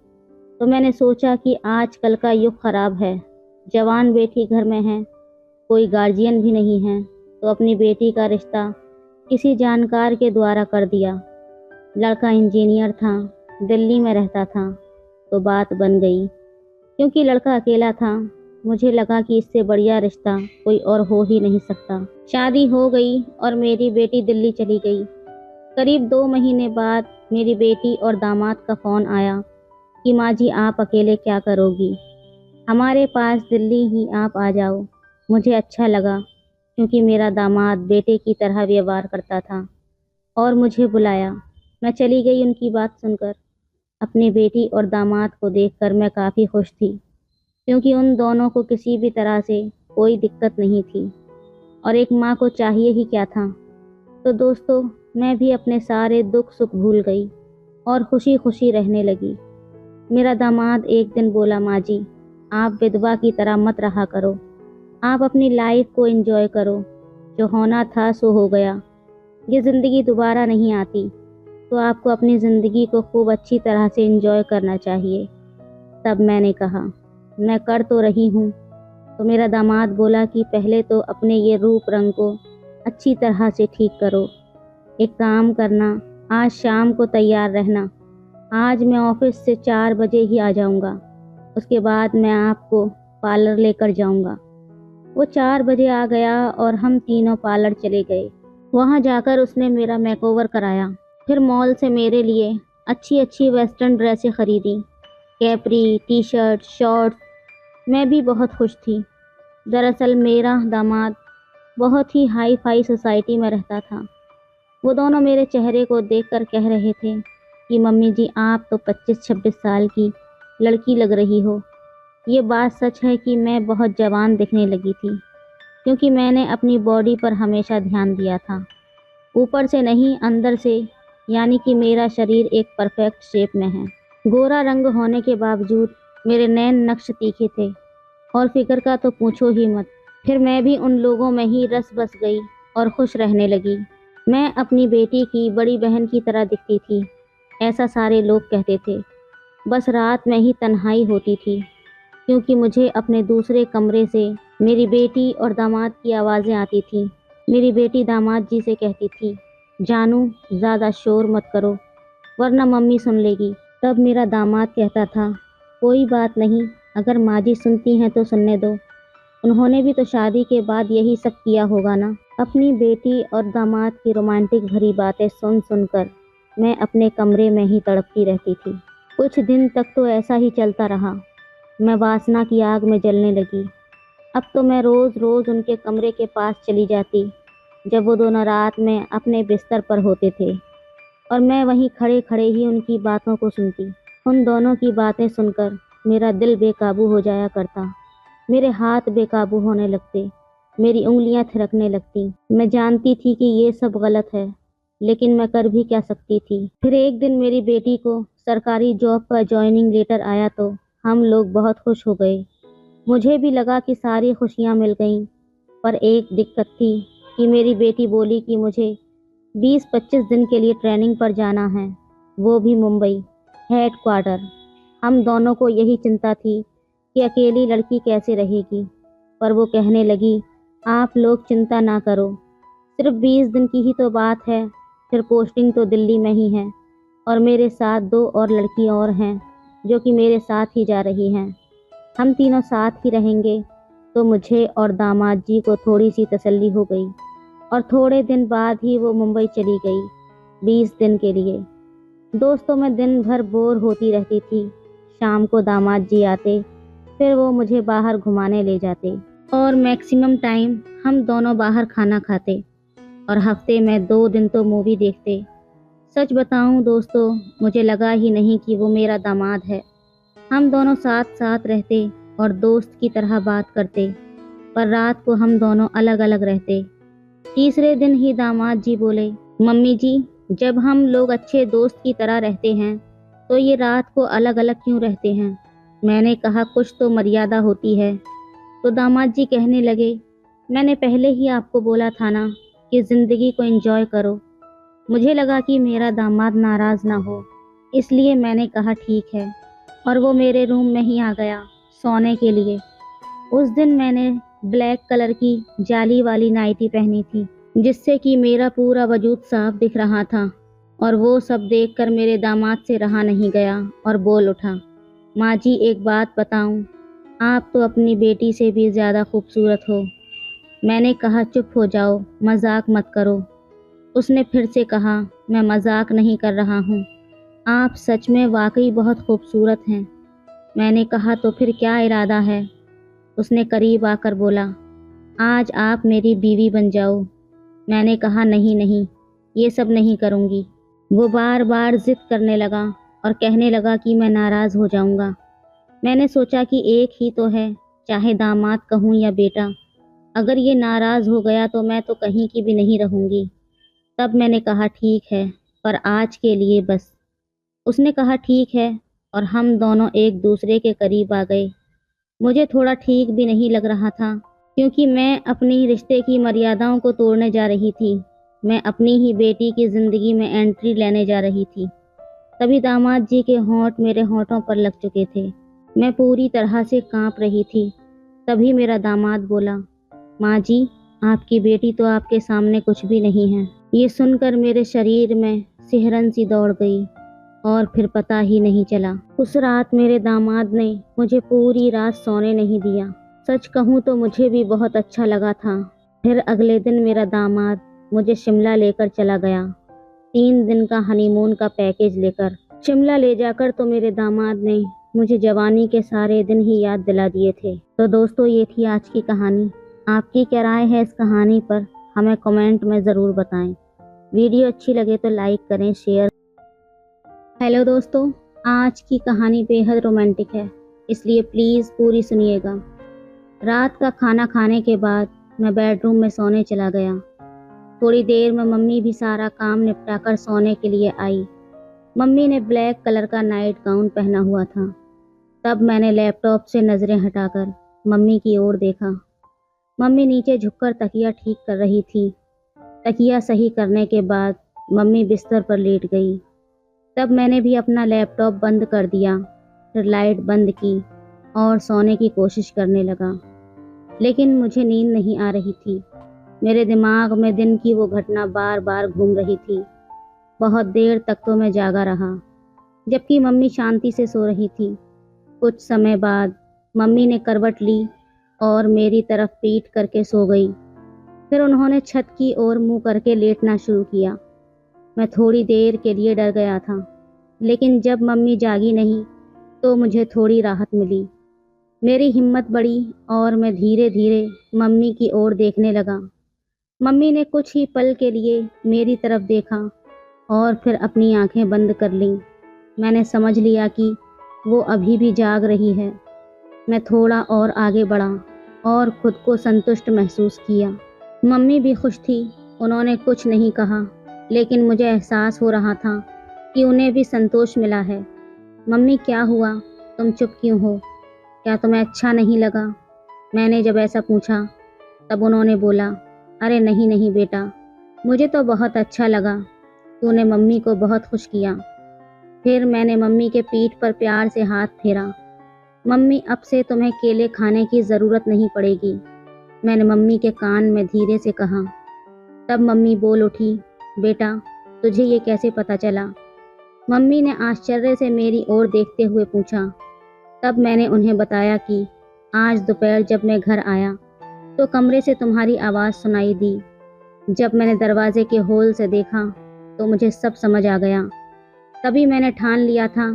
तो मैंने सोचा कि आजकल का युग ख़राब है, जवान बेटी घर में है, कोई गार्जियन भी नहीं है, तो अपनी बेटी का रिश्ता किसी जानकार के द्वारा कर दिया। लड़का इंजीनियर था, दिल्ली में रहता था, तो बात बन गई। क्योंकि लड़का अकेला था, मुझे लगा कि इससे बढ़िया रिश्ता कोई और हो ही नहीं सकता। शादी हो गई और मेरी बेटी दिल्ली चली गई। करीब 2 महीने बाद मेरी बेटी और दामाद का फ़ोन आया कि माँ जी, आप अकेले क्या करोगी, हमारे पास दिल्ली ही आप आ जाओ। मुझे अच्छा लगा क्योंकि मेरा दामाद बेटे की तरह व्यवहार करता था और मुझे बुलाया। मैं चली गई उनकी बात सुनकर। अपनी बेटी और दामाद को देखकर मैं काफ़ी खुश थी क्योंकि उन दोनों को किसी भी तरह से कोई दिक्कत नहीं थी और एक माँ को चाहिए ही क्या था। तो दोस्तों, मैं भी अपने सारे दुख सुख भूल गई और खुशी खुशी रहने लगी। मेरा दामाद एक दिन बोला, माँ जी, आप विधवा की तरह मत रहा करो, आप अपनी लाइफ को एंजॉय करो, जो होना था सो हो गया, ये ज़िंदगी दोबारा नहीं आती, तो आपको अपनी ज़िंदगी को खूब अच्छी तरह से एंजॉय करना चाहिए। तब मैंने कहा, मैं कर तो रही हूँ। तो मेरा दामाद बोला कि पहले तो अपने ये रूप रंग को अच्छी तरह से ठीक करो। एक काम करना, आज शाम को तैयार रहना। आज मैं ऑफिस से 4 बजे ही आ जाऊँगा। उसके बाद मैं आपको पार्लर लेकर जाऊँगा। वो 4 बजे आ गया और हम तीनों पार्लर चले गए। वहाँ जाकर उसने मेरा मेकओवर कराया। फिर मॉल से मेरे लिए अच्छी अच्छी वेस्टर्न ड्रेसें खरीदी, कैपरी, टी शर्ट, शॉर्ट्स। मैं भी बहुत खुश थी। दरअसल मेरा दामाद बहुत ही हाई फाई सोसाइटी में रहता था। वो दोनों मेरे चेहरे को देखकर कह रहे थे कि मम्मी जी, आप तो 25-26 साल की लड़की लग रही हो। ये बात सच है कि मैं बहुत जवान दिखने लगी थी, क्योंकि मैंने अपनी बॉडी पर हमेशा ध्यान दिया था, ऊपर से नहीं अंदर से। यानी कि मेरा शरीर एक परफेक्ट शेप में है। गोरा रंग होने के बावजूद मेरे नैन नक्श तीखे थे, और फिक्र का तो पूछो ही मत। फिर मैं भी उन लोगों में ही रस बस गई और खुश रहने लगी। मैं अपनी बेटी की बड़ी बहन की तरह दिखती थी, ऐसा सारे लोग कहते थे। बस रात में ही तन्हाई होती थी, क्योंकि मुझे अपने दूसरे कमरे से मेरी बेटी और दामाद की आवाज़ें आती थीं। मेरी बेटी दामाद जी से कहती थी, जानू ज़्यादा शोर मत करो वरना मम्मी सुन लेगी। तब मेरा दामाद कहता था, कोई बात नहीं, अगर माँ जी सुनती हैं तो सुनने दो, उन्होंने भी तो शादी के बाद यही सब किया होगा ना। अपनी बेटी और दामाद की रोमांटिक भरी बातें सुन सुनकर मैं अपने कमरे में ही तड़पती रहती थी। कुछ दिन तक तो ऐसा ही चलता रहा। मैं वासना की आग में जलने लगी। अब तो मैं रोज़ रोज़ उनके कमरे के पास चली जाती, जब वो दोनों रात में अपने बिस्तर पर होते थे, और मैं वहीं खड़े खड़े ही उनकी बातों को सुनती। उन दोनों की बातें सुनकर मेरा दिल बेकाबू हो जाया करता। मेरे हाथ बेकाबू होने लगते, मेरी उंगलियां थिरकने लगती। मैं जानती थी कि ये सब गलत है, लेकिन मैं कर भी क्या सकती थी। फिर एक दिन मेरी बेटी को सरकारी जॉब का जॉइनिंग लेटर आया तो हम लोग बहुत खुश हो गए। मुझे भी लगा कि सारी खुशियां मिल गईं, पर एक दिक्कत थी कि मेरी बेटी बोली कि मुझे 20-25 दिन के लिए ट्रेनिंग पर जाना है, वो भी मुंबई हेड क्वार्टर। हम दोनों को यही चिंता थी कि अकेली लड़की कैसे रहेगी, पर वो कहने लगी, आप लोग चिंता ना करो, सिर्फ 20 दिन की ही तो बात है, फिर पोस्टिंग तो दिल्ली में ही है, और मेरे साथ 2 और लड़कियां और हैं जो कि मेरे साथ ही जा रही हैं। हम तीनों साथ ही रहेंगे। तो मुझे और दामाद जी को थोड़ी सी तसल्ली हो गई, और थोड़े दिन बाद ही वो मुंबई चली गई 20 दिन के लिए। दोस्तों में दिन भर बोर होती रहती थी। शाम को दामाद जी आते, फिर वो मुझे बाहर घुमाने ले जाते, और मैक्सिमम टाइम हम दोनों बाहर खाना खाते, और हफ्ते में 2 दिन तो मूवी देखते। सच बताऊं दोस्तों, मुझे लगा ही नहीं कि वो मेरा दामाद है। हम दोनों साथ साथ रहते और दोस्त की तरह बात करते, पर रात को हम दोनों अलग अलग रहते। तीसरे दिन ही दामाद जी बोले, मम्मी जी, जब हम लोग अच्छे दोस्त की तरह रहते हैं तो ये रात को अलग अलग क्यों रहते हैं। मैंने कहा, कुछ तो मर्यादा होती है। तो दामाद जी कहने लगे, मैंने पहले ही आपको बोला था ना कि ज़िंदगी को एंजॉय करो। मुझे लगा कि मेरा दामाद नाराज़ ना हो, इसलिए मैंने कहा ठीक है, और वो मेरे रूम में ही आ गया सोने के लिए। उस दिन मैंने ब्लैक कलर की जाली वाली नाइटी पहनी थी, जिससे कि मेरा पूरा वजूद साफ दिख रहा था, और वो सब देखकर मेरे दामाद से रहा नहीं गया और बोल उठा, माँ जी एक बात बताऊं, आप तो अपनी बेटी से भी ज़्यादा खूबसूरत हो। मैंने कहा, चुप हो जाओ, मजाक मत करो। उसने फिर से कहा, मैं मजाक नहीं कर रहा हूँ, आप सच में वाकई बहुत खूबसूरत हैं। मैंने कहा, तो फिर क्या इरादा है। उसने करीब आकर बोला, आज आप मेरी बीवी बन जाओ। मैंने कहा, नहीं नहीं, ये सब नहीं करूँगी। वो बार बार जिद करने लगा और कहने लगा कि मैं नाराज़ हो जाऊँगा। मैंने सोचा कि एक ही तो है, चाहे दामाद कहूँ या बेटा, अगर ये नाराज़ हो गया तो मैं तो कहीं की भी नहीं रहूँगी। तब मैंने कहा, ठीक है, पर आज के लिए बस। उसने कहा, ठीक है, और हम दोनों एक दूसरे के करीब आ गए। मुझे थोड़ा ठीक भी नहीं लग रहा था, क्योंकि मैं अपनी रिश्ते की मर्यादाओं को तोड़ने जा रही थी। मैं अपनी ही बेटी की ज़िंदगी में एंट्री लेने जा रही थी। तभी दामाद जी के होंठ मेरे होंठों पर लग चुके थे। मैं पूरी तरह से कांप रही थी। तभी मेरा दामाद बोला, माँ जी, आपकी बेटी तो आपके सामने कुछ भी नहीं है। ये सुनकर मेरे शरीर में सिहरन सी दौड़ गई और फिर पता ही नहीं चला। उस रात मेरे दामाद ने मुझे पूरी रात सोने नहीं दिया। सच कहूँ तो मुझे भी बहुत अच्छा लगा था। फिर अगले दिन मेरा दामाद मुझे शिमला लेकर चला गया, 3 दिन का हनीमून का पैकेज लेकर। शिमला ले जाकर तो मेरे दामाद ने मुझे जवानी के सारे दिन ही याद दिला दिए थे। तो दोस्तों, ये थी आज की कहानी। आपकी क्या राय है इस कहानी पर, हमें कमेंट में ज़रूर बताएं। वीडियो अच्छी लगे तो लाइक करें, शेयर। हेलो दोस्तों, आज की कहानी बेहद रोमांटिक है, इसलिए प्लीज़ पूरी सुनिएगा। रात का खाना खाने के बाद मैं बेडरूम में सोने चला गया। थोड़ी देर में मम्मी भी सारा काम निपटाकर सोने के लिए आई। मम्मी ने ब्लैक कलर का नाइट गाउन पहना हुआ था। तब मैंने लैपटॉप से नज़रें हटाकर मम्मी की ओर देखा। मम्मी नीचे झुककर तकिया ठीक कर रही थी। तकिया सही करने के बाद मम्मी बिस्तर पर लेट गई। तब मैंने भी अपना लैपटॉप बंद कर दिया, फिर लाइट बंद की और सोने की कोशिश करने लगा। लेकिन मुझे नींद नहीं आ रही थी। मेरे दिमाग में दिन की वो घटना बार बार घूम रही थी। बहुत देर तक तो मैं जागा रहा, जबकि मम्मी शांति से सो रही थी। कुछ समय बाद मम्मी ने करवट ली और मेरी तरफ पीठ करके सो गई। फिर उन्होंने छत की ओर मुंह करके लेटना शुरू किया। मैं थोड़ी देर के लिए डर गया था, लेकिन जब मम्मी जागी नहीं तो मुझे थोड़ी राहत मिली। मेरी हिम्मत बढ़ी और मैं धीरे धीरे मम्मी की ओर देखने लगा। मम्मी ने कुछ ही पल के लिए मेरी तरफ देखा और फिर अपनी आंखें बंद कर लीं। मैंने समझ लिया कि वो अभी भी जाग रही है। मैं थोड़ा और आगे बढ़ा और खुद को संतुष्ट महसूस किया। मम्मी भी खुश थी। उन्होंने कुछ नहीं कहा, लेकिन मुझे एहसास हो रहा था कि उन्हें भी संतोष मिला है। मम्मी, क्या हुआ? तुम चुप क्यों हो? क्या तुम्हें अच्छा नहीं लगा? मैंने जब ऐसा पूछा तब उन्होंने बोला, अरे नहीं नहीं बेटा, मुझे तो बहुत अच्छा लगा। तूने मम्मी को बहुत खुश किया। फिर मैंने मम्मी के पीठ पर प्यार से हाथ फेरा। मम्मी, अब से तुम्हें केले खाने की ज़रूरत नहीं पड़ेगी, मैंने मम्मी के कान में धीरे से कहा। तब मम्मी बोल उठी, बेटा, तुझे ये कैसे पता चला? मम्मी ने आश्चर्य से मेरी ओर देखते हुए पूछा। तब मैंने उन्हें बताया कि आज दोपहर जब मैं घर आया तो कमरे से तुम्हारी आवाज़ सुनाई दी। जब मैंने दरवाजे के होल से देखा तो मुझे सब समझ आ गया। तभी मैंने ठान लिया था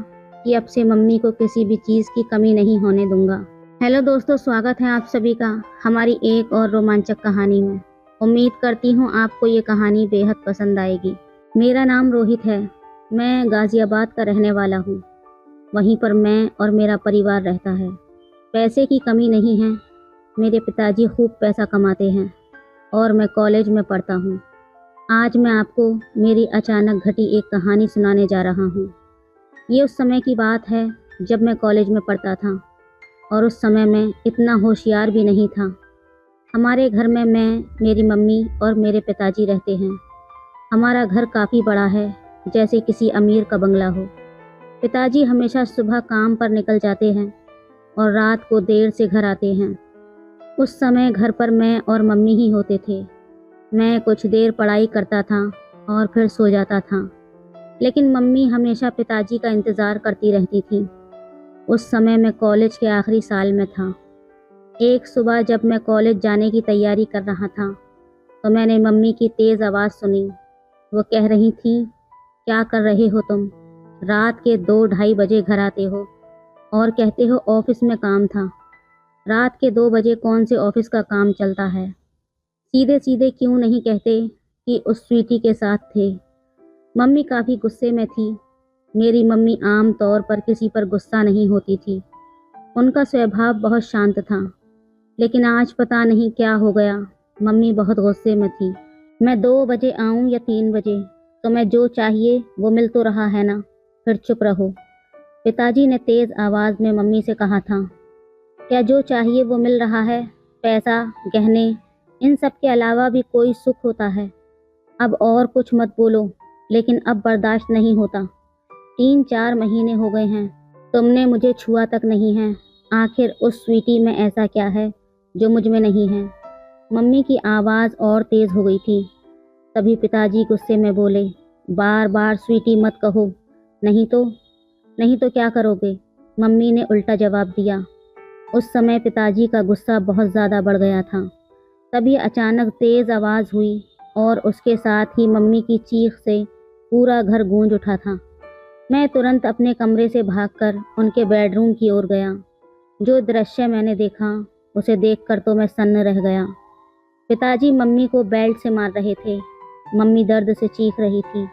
कि अब से मम्मी को किसी भी चीज़ की कमी नहीं होने दूंगा। हेलो दोस्तों, स्वागत है आप सभी का हमारी एक और रोमांचक कहानी में। उम्मीद करती हूँ आपको ये कहानी बेहद पसंद आएगी। मेरा नाम रोहित है। मैं गाज़ियाबाद का रहने वाला हूँ। वहीं पर मैं और मेरा परिवार रहता है। पैसे की कमी नहीं है। मेरे पिताजी खूब पैसा कमाते हैं और मैं कॉलेज में पढ़ता हूँ। आज मैं आपको मेरी अचानक घटी एक कहानी सुनाने जा रहा हूँ। ये उस समय की बात है जब मैं कॉलेज में पढ़ता था और उस समय मैं इतना होशियार भी नहीं था। हमारे घर में मैं, मेरी मम्मी और मेरे पिताजी रहते हैं। हमारा घर काफ़ी बड़ा है, जैसे किसी अमीर का बंगला हो। पिताजी हमेशा सुबह काम पर निकल जाते हैं और रात को देर से घर आते हैं। उस समय घर पर मैं और मम्मी ही होते थे। मैं कुछ देर पढ़ाई करता था और फिर सो जाता था, लेकिन मम्मी हमेशा पिताजी का इंतज़ार करती रहती थी। उस समय मैं कॉलेज के आखिरी साल में था। एक सुबह जब मैं कॉलेज जाने की तैयारी कर रहा था तो मैंने मम्मी की तेज़ आवाज़ सुनी। वो कह रही थी, क्या कर रहे हो तुम? रात के 2-2:30 बजे घर आते हो और कहते हो ऑफिस में काम था। रात के 2 बजे कौन से ऑफिस का काम चलता है? सीधे सीधे क्यों नहीं कहते कि उस स्वीटी के साथ थे? मम्मी काफ़ी गुस्से में थी। मेरी मम्मी आम तौर पर किसी पर गुस्सा नहीं होती थी। उनका स्वभाव बहुत शांत था, लेकिन आज पता नहीं क्या हो गया, मम्मी बहुत गुस्से में थी। मैं 2 बजे आऊँ या 3 बजे, तुम्हें जो चाहिए वो मिल तो रहा है ना, फिर चुप रहो। पिताजी ने तेज़ आवाज़ में मम्मी से कहा था। क्या जो चाहिए वो मिल रहा है? पैसा, गहने, इन सब के अलावा भी कोई सुख होता है? अब और कुछ मत बोलो, लेकिन अब बर्दाश्त नहीं होता। 3-4 महीने हो गए हैं, तुमने मुझे छुआ तक नहीं है। आखिर उस स्वीटी में ऐसा क्या है जो मुझ में नहीं है? मम्मी की आवाज़ और तेज़ हो गई थी। तभी पिताजी गुस्से में बोले, बार बार स्वीटी मत कहो, नहीं तो नहीं तो क्या करोगे? मम्मी ने उल्टा जवाब दिया। उस समय पिताजी का गुस्सा बहुत ज़्यादा बढ़ गया था। तभी अचानक तेज़ आवाज़ हुई और उसके साथ ही मम्मी की चीख से पूरा घर गूंज उठा था। मैं तुरंत अपने कमरे से भागकर उनके बेडरूम की ओर गया। जो दृश्य मैंने देखा, उसे देखकर तो मैं सन्न रह गया। पिताजी मम्मी को बेल्ट से मार रहे थे। मम्मी दर्द से चीख रही थी,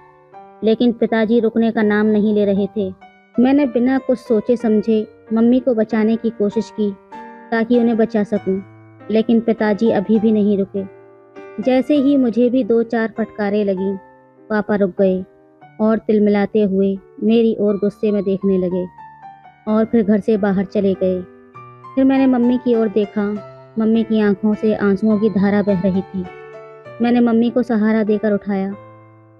लेकिन पिताजी रुकने का नाम नहीं ले रहे थे। मैंने बिना कुछ सोचे समझे मम्मी को बचाने की कोशिश की ताकि उन्हें बचा सकूं, लेकिन पिताजी अभी भी नहीं रुके। जैसे ही मुझे भी 2-4 फटकारें लगीं, पापा रुक गए और तिलमिलाते हुए मेरी ओर गुस्से में देखने लगे और फिर घर से बाहर चले गए। फिर मैंने मम्मी की ओर देखा। मम्मी की आंखों से आंसुओं की धारा बह रही थी। मैंने मम्मी को सहारा देकर उठाया।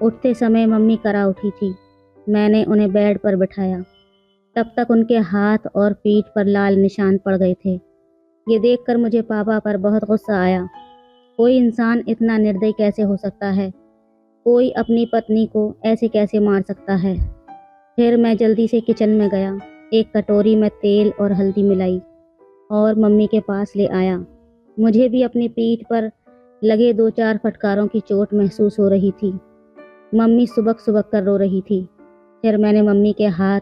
उठते समय मम्मी करा उठी थी। मैंने उन्हें बेड पर बिठाया। तब तक उनके हाथ और पीठ पर लाल निशान पड़ गए थे। ये देखकर मुझे पापा पर बहुत गुस्सा आया। कोई इंसान इतना निर्दयी कैसे हो सकता है? कोई अपनी पत्नी को ऐसे कैसे मार सकता है? फिर मैं जल्दी से किचन में गया। एक कटोरी में तेल और हल्दी मिलाई और मम्मी के पास ले आया। मुझे भी अपनी पीठ पर लगे 2-4 फटकारों की चोट महसूस हो रही थी। मम्मी सुबक सुबक कर रो रही थी। फिर मैंने मम्मी के हाथ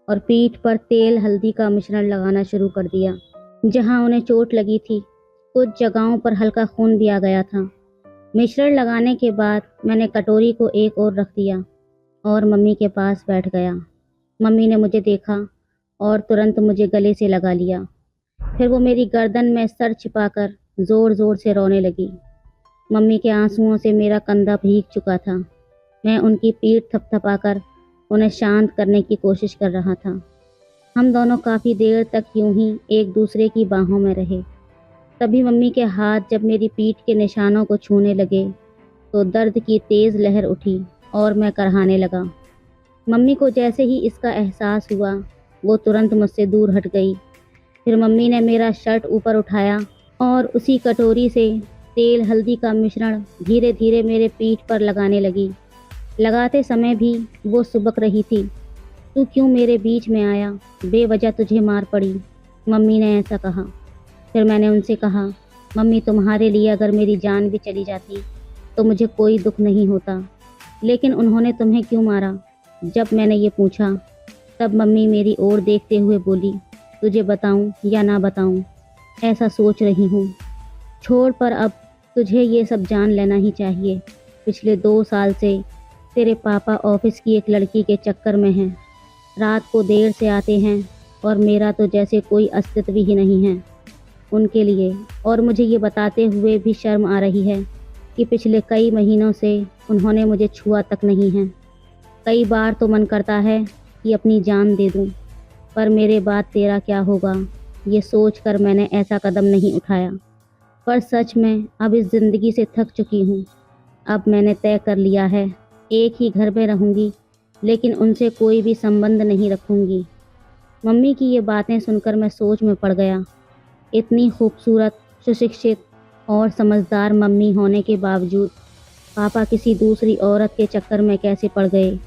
और पीठ पर तेल हल्दी का मिश्रण लगाना शुरू कर दिया। जहां उन्हें चोट लगी थी, कुछ जगहों पर हल्का खून भी आ गया था। मिश्रण लगाने के बाद मैंने कटोरी को एक ओर रख दिया और मम्मी के पास बैठ गया। मम्मी ने मुझे देखा और तुरंत मुझे गले से लगा लिया। फिर वो मेरी गर्दन में सर छिपाकर जोर जोर से रोने लगी। मम्मी के आंसुओं से मेरा कंधा भीग चुका था। मैं उनकी पीठ थपथपाकर उन्हें शांत करने की कोशिश कर रहा था। हम दोनों काफ़ी देर तक यूं ही एक दूसरे की बाहों में रहे। तभी मम्मी के हाथ जब मेरी पीठ के निशानों को छूने लगे तो दर्द की तेज़ लहर उठी और मैं करहाने लगा। मम्मी को जैसे ही इसका एहसास हुआ, वो तुरंत मुझसे दूर हट गई। फिर मम्मी ने मेरा शर्ट ऊपर उठाया और उसी कटोरी से तेल हल्दी का मिश्रण धीरे धीरे मेरे पीठ पर लगाने लगी। लगाते समय भी वो सुबक रही थी। तू क्यों मेरे बीच में आया? बेवजह तुझे मार पड़ी, मम्मी ने ऐसा कहा। फिर मैंने उनसे कहा, मम्मी तुम्हारे लिए अगर मेरी जान भी चली जाती तो मुझे कोई दुख नहीं होता, लेकिन उन्होंने तुम्हें क्यों मारा? जब मैंने ये पूछा तब मम्मी मेरी ओर देखते हुए बोली, तुझे बताऊं या ना बताऊं, ऐसा सोच रही हूँ। छोड़ पर अब तुझे ये सब जान लेना ही चाहिए। पिछले 2 साल से तेरे पापा ऑफिस की एक लड़की के चक्कर में हैं। रात को देर से आते हैं और मेरा तो जैसे कोई अस्तित्व ही नहीं है उनके लिए। और मुझे ये बताते हुए भी शर्म आ रही है कि पिछले कई महीनों से उन्होंने मुझे छुआ तक नहीं है। कई बार तो मन करता है कि अपनी जान दे दूं, पर मेरे बाद तेरा क्या होगा, ये सोचकर मैंने ऐसा कदम नहीं उठाया। पर सच में अब इस ज़िंदगी से थक चुकी हूँ। अब मैंने तय कर लिया है, एक ही घर में रहूँगी, लेकिन उनसे कोई भी संबंध नहीं रखूँगी। मम्मी की ये बातें सुनकर मैं सोच में पड़ गया। इतनी खूबसूरत, सुशिक्षित और समझदार मम्मी होने के बावजूद पापा किसी दूसरी औरत के चक्कर में कैसे पड़ गए।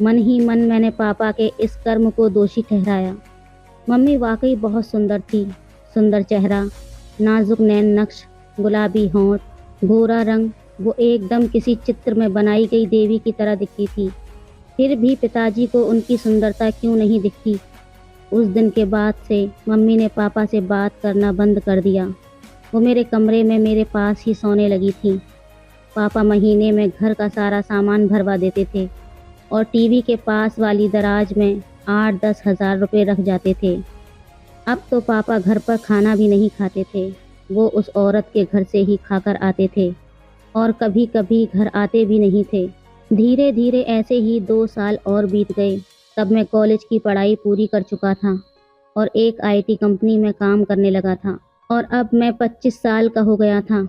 मन ही मन मैंने पापा के इस कर्म को दोषी ठहराया। मम्मी वाकई बहुत सुंदर थी। सुंदर चेहरा, नाजुक नैन नक्श, गुलाबी होंठ, गोरा रंग, वो एकदम किसी चित्र में बनाई गई देवी की तरह दिखती थी। फिर भी पिताजी को उनकी सुंदरता क्यों नहीं दिखती? उस दिन के बाद से मम्मी ने पापा से बात करना बंद कर दिया। वो मेरे कमरे में मेरे पास ही सोने लगी थी। पापा महीने में घर का सारा सामान भरवा देते थे और टीवी के पास वाली दराज में 8-10 हज़ार रुपये रख जाते थे। अब तो पापा घर पर खाना भी नहीं खाते थे। वो उस औरत के घर से ही खाकर आते थे और कभी कभी घर आते भी नहीं थे। धीरे धीरे ऐसे ही 2 साल और बीत गए। तब मैं कॉलेज की पढ़ाई पूरी कर चुका था और एक आईटी कंपनी में काम करने लगा था और अब मैं 25 साल का हो गया था।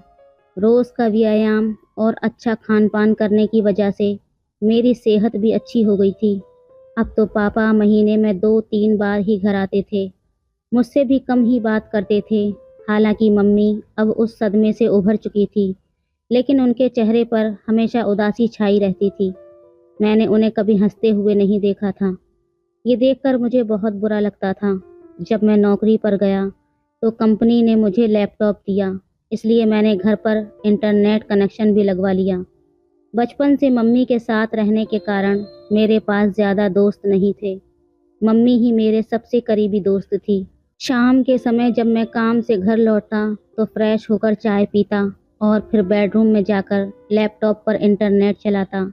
रोज़ का व्यायाम और अच्छा खान पान करने की वजह से मेरी सेहत भी अच्छी हो गई थी। अब तो पापा महीने में 2-3 बार ही घर आते थे। मुझसे भी कम ही बात करते थे। हालांकि मम्मी अब उस सदमे से उभर चुकी थी, लेकिन उनके चेहरे पर हमेशा उदासी छाई रहती थी। मैंने उन्हें कभी हंसते हुए नहीं देखा था। ये देखकर मुझे बहुत बुरा लगता था। जब मैं नौकरी पर गया तो कंपनी ने मुझे लैपटॉप दिया, इसलिए मैंने घर पर इंटरनेट कनेक्शन भी लगवा लिया। बचपन से मम्मी के साथ रहने के कारण मेरे पास ज़्यादा दोस्त नहीं थे। मम्मी ही मेरे सबसे करीबी दोस्त थी। शाम के समय जब मैं काम से घर लौटता तो फ्रेश होकर चाय पीता और फिर बेडरूम में जाकर लैपटॉप पर इंटरनेट चलाता।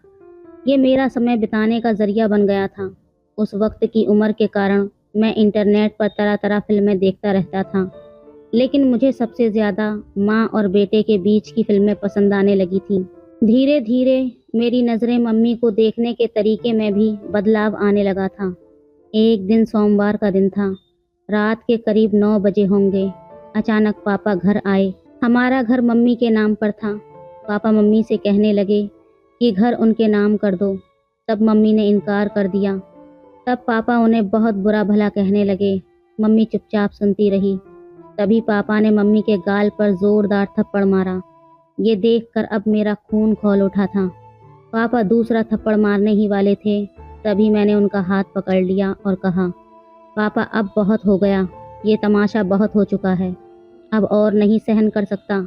ये मेरा समय बिताने का ज़रिया बन गया था। उस वक्त की उम्र के कारण मैं इंटरनेट पर तरह तरह फिल्में देखता रहता था, लेकिन मुझे सबसे ज़्यादा माँ और बेटे के बीच की फिल्में पसंद आने लगी थीं। धीरे धीरे मेरी नज़रें मम्मी को देखने के तरीके में भी बदलाव आने लगा था। एक दिन सोमवार का दिन था। रात के करीब 9 बजे होंगे। अचानक पापा घर आए। हमारा घर मम्मी के नाम पर था। पापा मम्मी से कहने लगे कि घर उनके नाम कर दो। तब मम्मी ने इनकार कर दिया। तब पापा उन्हें बहुत बुरा भला कहने लगे। मम्मी चुपचाप सुनती रही। तभी पापा ने मम्मी के गाल पर जोरदार थप्पड़ मारा। ये देखकर अब मेरा खून खौल उठा था। पापा दूसरा थप्पड़ मारने ही वाले थे, तभी मैंने उनका हाथ पकड़ लिया और कहा, पापा अब बहुत हो गया, ये तमाशा बहुत हो चुका है, अब और नहीं सहन कर सकता।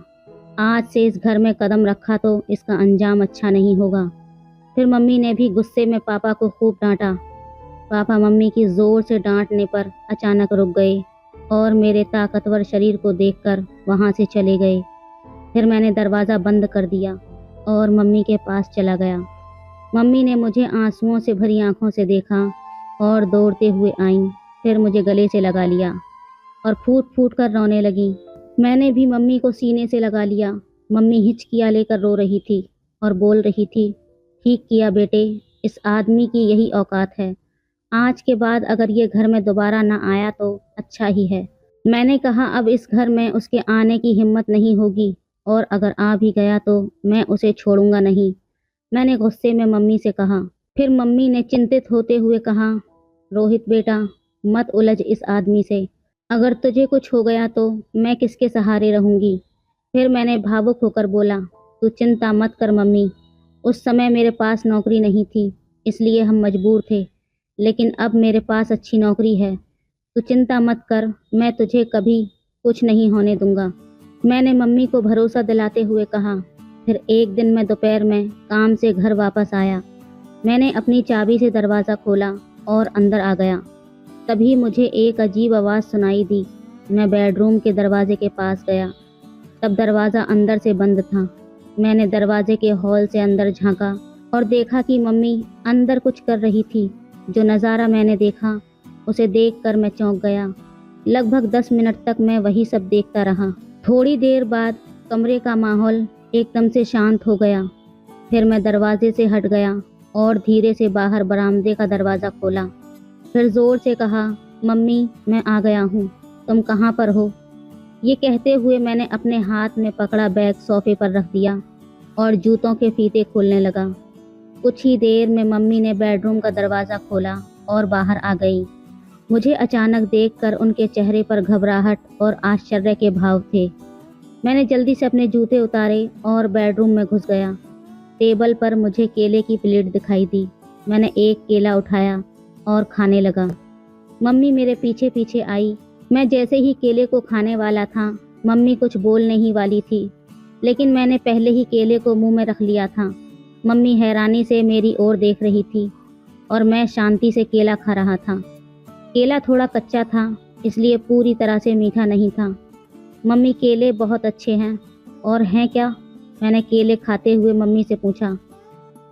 आज से इस घर में कदम रखा तो इसका अंजाम अच्छा नहीं होगा। फिर मम्मी ने भी गुस्से में पापा को खूब डांटा। पापा मम्मी की जोर से डांटने पर अचानक रुक गए और मेरे ताकतवर शरीर को देखकर वहां से चले गए। फिर मैंने दरवाज़ा बंद कर दिया और मम्मी के पास चला गया। मम्मी ने मुझे आंसुओं से भरी आंखों से देखा और दौड़ते हुए आईं। फिर मुझे गले से लगा लिया और फूट फूट कर रोने लगी। मैंने भी मम्मी को सीने से लगा लिया। मम्मी हिचकियाँ लेकर रो रही थी और बोल रही थी, ठीक किया बेटे, इस आदमी की यही औकात है। आज के बाद अगर ये घर में दोबारा ना आया तो अच्छा ही है। मैंने कहा अब इस घर में उसके आने की हिम्मत नहीं होगी, और अगर आ भी गया तो मैं उसे छोड़ूंगा नहीं, मैंने गुस्से में मम्मी से कहा। फिर मम्मी ने चिंतित होते हुए कहा, रोहित बेटा, मत उलझ इस आदमी से। अगर तुझे कुछ हो गया तो मैं किसके सहारे रहूंगी। फिर मैंने भावुक होकर बोला, तू चिंता मत कर मम्मी, उस समय मेरे पास नौकरी नहीं थी, इसलिए हम मजबूर थे, लेकिन अब मेरे पास अच्छी नौकरी है। तू चिंता मत कर, मैं तुझे कभी कुछ नहीं होने दूंगा, मैंने मम्मी को भरोसा दिलाते हुए कहा। फिर एक दिन मैं दोपहर में काम से घर वापस आया। मैंने अपनी चाबी से दरवाज़ा खोला और अंदर आ गया। तभी मुझे एक अजीब आवाज़ सुनाई दी। मैं बेडरूम के दरवाजे के पास गया। तब दरवाज़ा अंदर से बंद था। मैंने दरवाजे के हॉल से अंदर झांका और देखा कि मम्मी अंदर कुछ कर रही थी। जो नज़ारा मैंने देखा उसे देखकर मैं चौंक गया। लगभग 10 मिनट तक मैं वही सब देखता रहा। थोड़ी देर बाद कमरे का माहौल एकदम से शांत हो गया। फिर मैं दरवाजे से हट गया और धीरे से बाहर बरामदे का दरवाज़ा खोला। फिर ज़ोर से कहा, मम्मी मैं आ गया हूँ, तुम कहाँ पर हो। ये कहते हुए मैंने अपने हाथ में पकड़ा बैग सोफे पर रख दिया और जूतों के फीते खोलने लगा। कुछ ही देर में मम्मी ने बेडरूम का दरवाज़ा खोला और बाहर आ गई। मुझे अचानक देखकर उनके चेहरे पर घबराहट और आश्चर्य के भाव थे। मैंने जल्दी से अपने जूते उतारे और बेडरूम में घुस गया। टेबल पर मुझे केले की प्लेट दिखाई दी। मैंने एक केला उठाया और खाने लगा। मम्मी मेरे पीछे पीछे आई। मैं जैसे ही केले को खाने वाला था, मम्मी कुछ बोलने ही वाली थी, लेकिन मैंने पहले ही केले को मुंह में रख लिया था। मम्मी हैरानी से मेरी ओर देख रही थी और मैं शांति से केला खा रहा था। केला थोड़ा कच्चा था, इसलिए पूरी तरह से मीठा नहीं था। मम्मी केले बहुत अच्छे हैं। और हैं क्या? मैंने केले खाते हुए मम्मी से पूछा।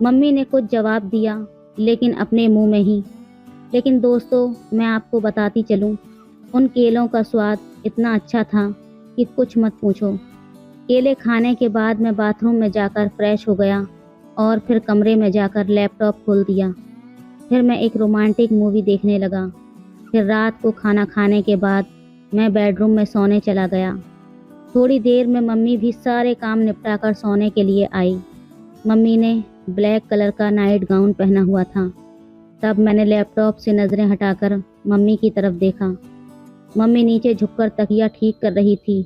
मम्मी ने कुछ जवाब दिया, लेकिन अपने मुंह में ही। लेकिन दोस्तों, मैं आपको बताती चलूं, उन केलों का स्वाद इतना अच्छा था कि कुछ मत पूछो। केले खाने के बाद मैं बाथरूम में जाकर फ्रेश हो गया और फिर कमरे में जाकर लैपटॉप खोल दिया। फिर मैं एक रोमांटिक मूवी देखने लगा। फिर रात को खाना खाने के बाद मैं बेडरूम में सोने चला गया। थोड़ी देर में मम्मी भी सारे काम निपटा कर सोने के लिए आई। मम्मी ने ब्लैक कलर का नाइट गाउन पहना हुआ था। तब मैंने लैपटॉप से नज़रें हटाकर मम्मी की तरफ देखा। मम्मी नीचे झुककर तकिया ठीक कर रही थी।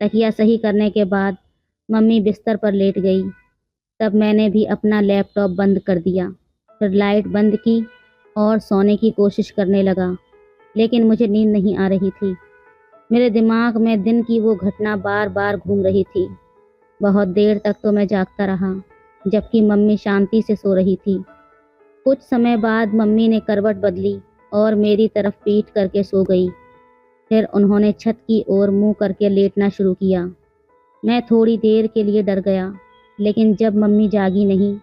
तकिया सही करने के बाद मम्मी बिस्तर पर लेट गई। तब मैंने भी अपना लैपटॉप बंद कर दिया, फिर लाइट बंद की और सोने की कोशिश करने लगा, लेकिन मुझे नींद नहीं आ रही थी। मेरे दिमाग में दिन की वो घटना बार बार घूम रही थी। बहुत देर तक तो मैं जागता रहा, जबकि मम्मी शांति से सो रही थी। कुछ समय बाद मम्मी ने करवट बदली और मेरी तरफ पीठ करके सो गई। फिर उन्होंने छत की ओर मुंह करके लेटना शुरू किया। मैं थोड़ी देर के लिए डर गया, लेकिन जब मम्मी जागी नहीं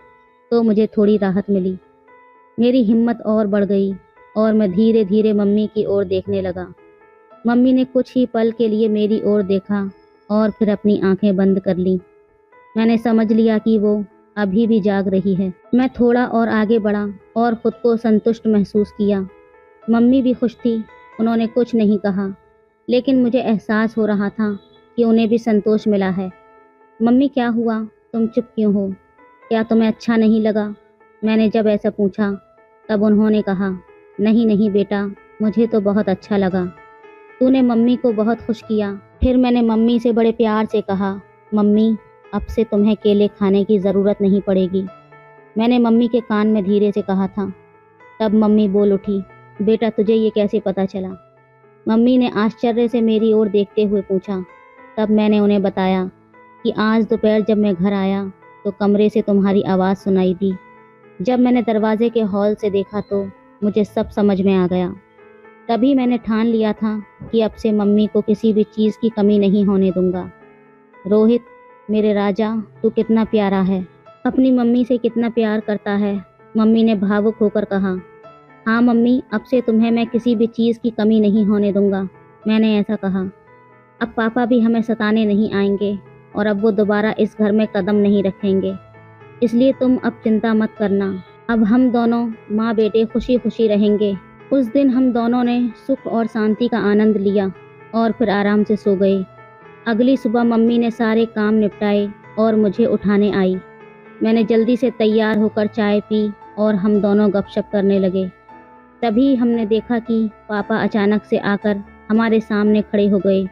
तो मुझे थोड़ी राहत मिली। मेरी हिम्मत और बढ़ गई और मैं धीरे धीरे मम्मी की ओर देखने लगा। मम्मी ने कुछ ही पल के लिए मेरी ओर देखा और फिर अपनी आंखें बंद कर लीं। मैंने समझ लिया कि वो अभी भी जाग रही है। मैं थोड़ा और आगे बढ़ा और खुद को संतुष्ट महसूस किया। मम्मी भी खुश थी, उन्होंने कुछ नहीं कहा, लेकिन मुझे एहसास हो रहा था कि उन्हें भी संतोष मिला है। मम्मी क्या हुआ, तुम चुप क्यों हो? क्या तुम्हें अच्छा नहीं लगा? मैंने जब ऐसा पूछा तब उन्होंने कहा, नहीं नहीं बेटा, मुझे तो बहुत अच्छा लगा। तूने मम्मी को बहुत खुश किया। फिर मैंने मम्मी से बड़े प्यार से कहा, मम्मी अब से तुम्हें केले खाने की ज़रूरत नहीं पड़ेगी। मैंने मम्मी के कान में धीरे से कहा था। तब मम्मी बोल उठी, बेटा तुझे ये कैसे पता चला? मम्मी ने आश्चर्य से मेरी ओर देखते हुए पूछा। तब मैंने उन्हें बताया कि आज दोपहर जब मैं घर आया तो कमरे से तुम्हारी आवाज़ सुनाई दी। जब मैंने दरवाजे के हॉल से देखा तो मुझे सब समझ में आ गया। तभी मैंने ठान लिया था कि अब से मम्मी को किसी भी चीज़ की कमी नहीं होने दूंगा। रोहित मेरे राजा, तू कितना प्यारा है, अपनी मम्मी से कितना प्यार करता है। मम्मी ने भावुक होकर कहा। हाँ मम्मी, अब से तुम्हें मैं किसी भी चीज़ की कमी नहीं होने दूंगा, मैंने ऐसा कहा। अब पापा भी हमें सताने नहीं आएंगे और अब वो दोबारा इस घर में कदम नहीं रखेंगे, इसलिए तुम अब चिंता मत करना। अब हम दोनों माँ बेटे खुशी खुशी रहेंगे। उस दिन हम दोनों ने सुख और शांति का आनंद लिया और फिर आराम से सो गए। अगली सुबह मम्मी ने सारे काम निपटाए और मुझे उठाने आई। मैंने जल्दी से तैयार होकर चाय पी और हम दोनों गपशप करने लगे। तभी हमने देखा कि पापा अचानक से आकर हमारे सामने खड़े हो गए।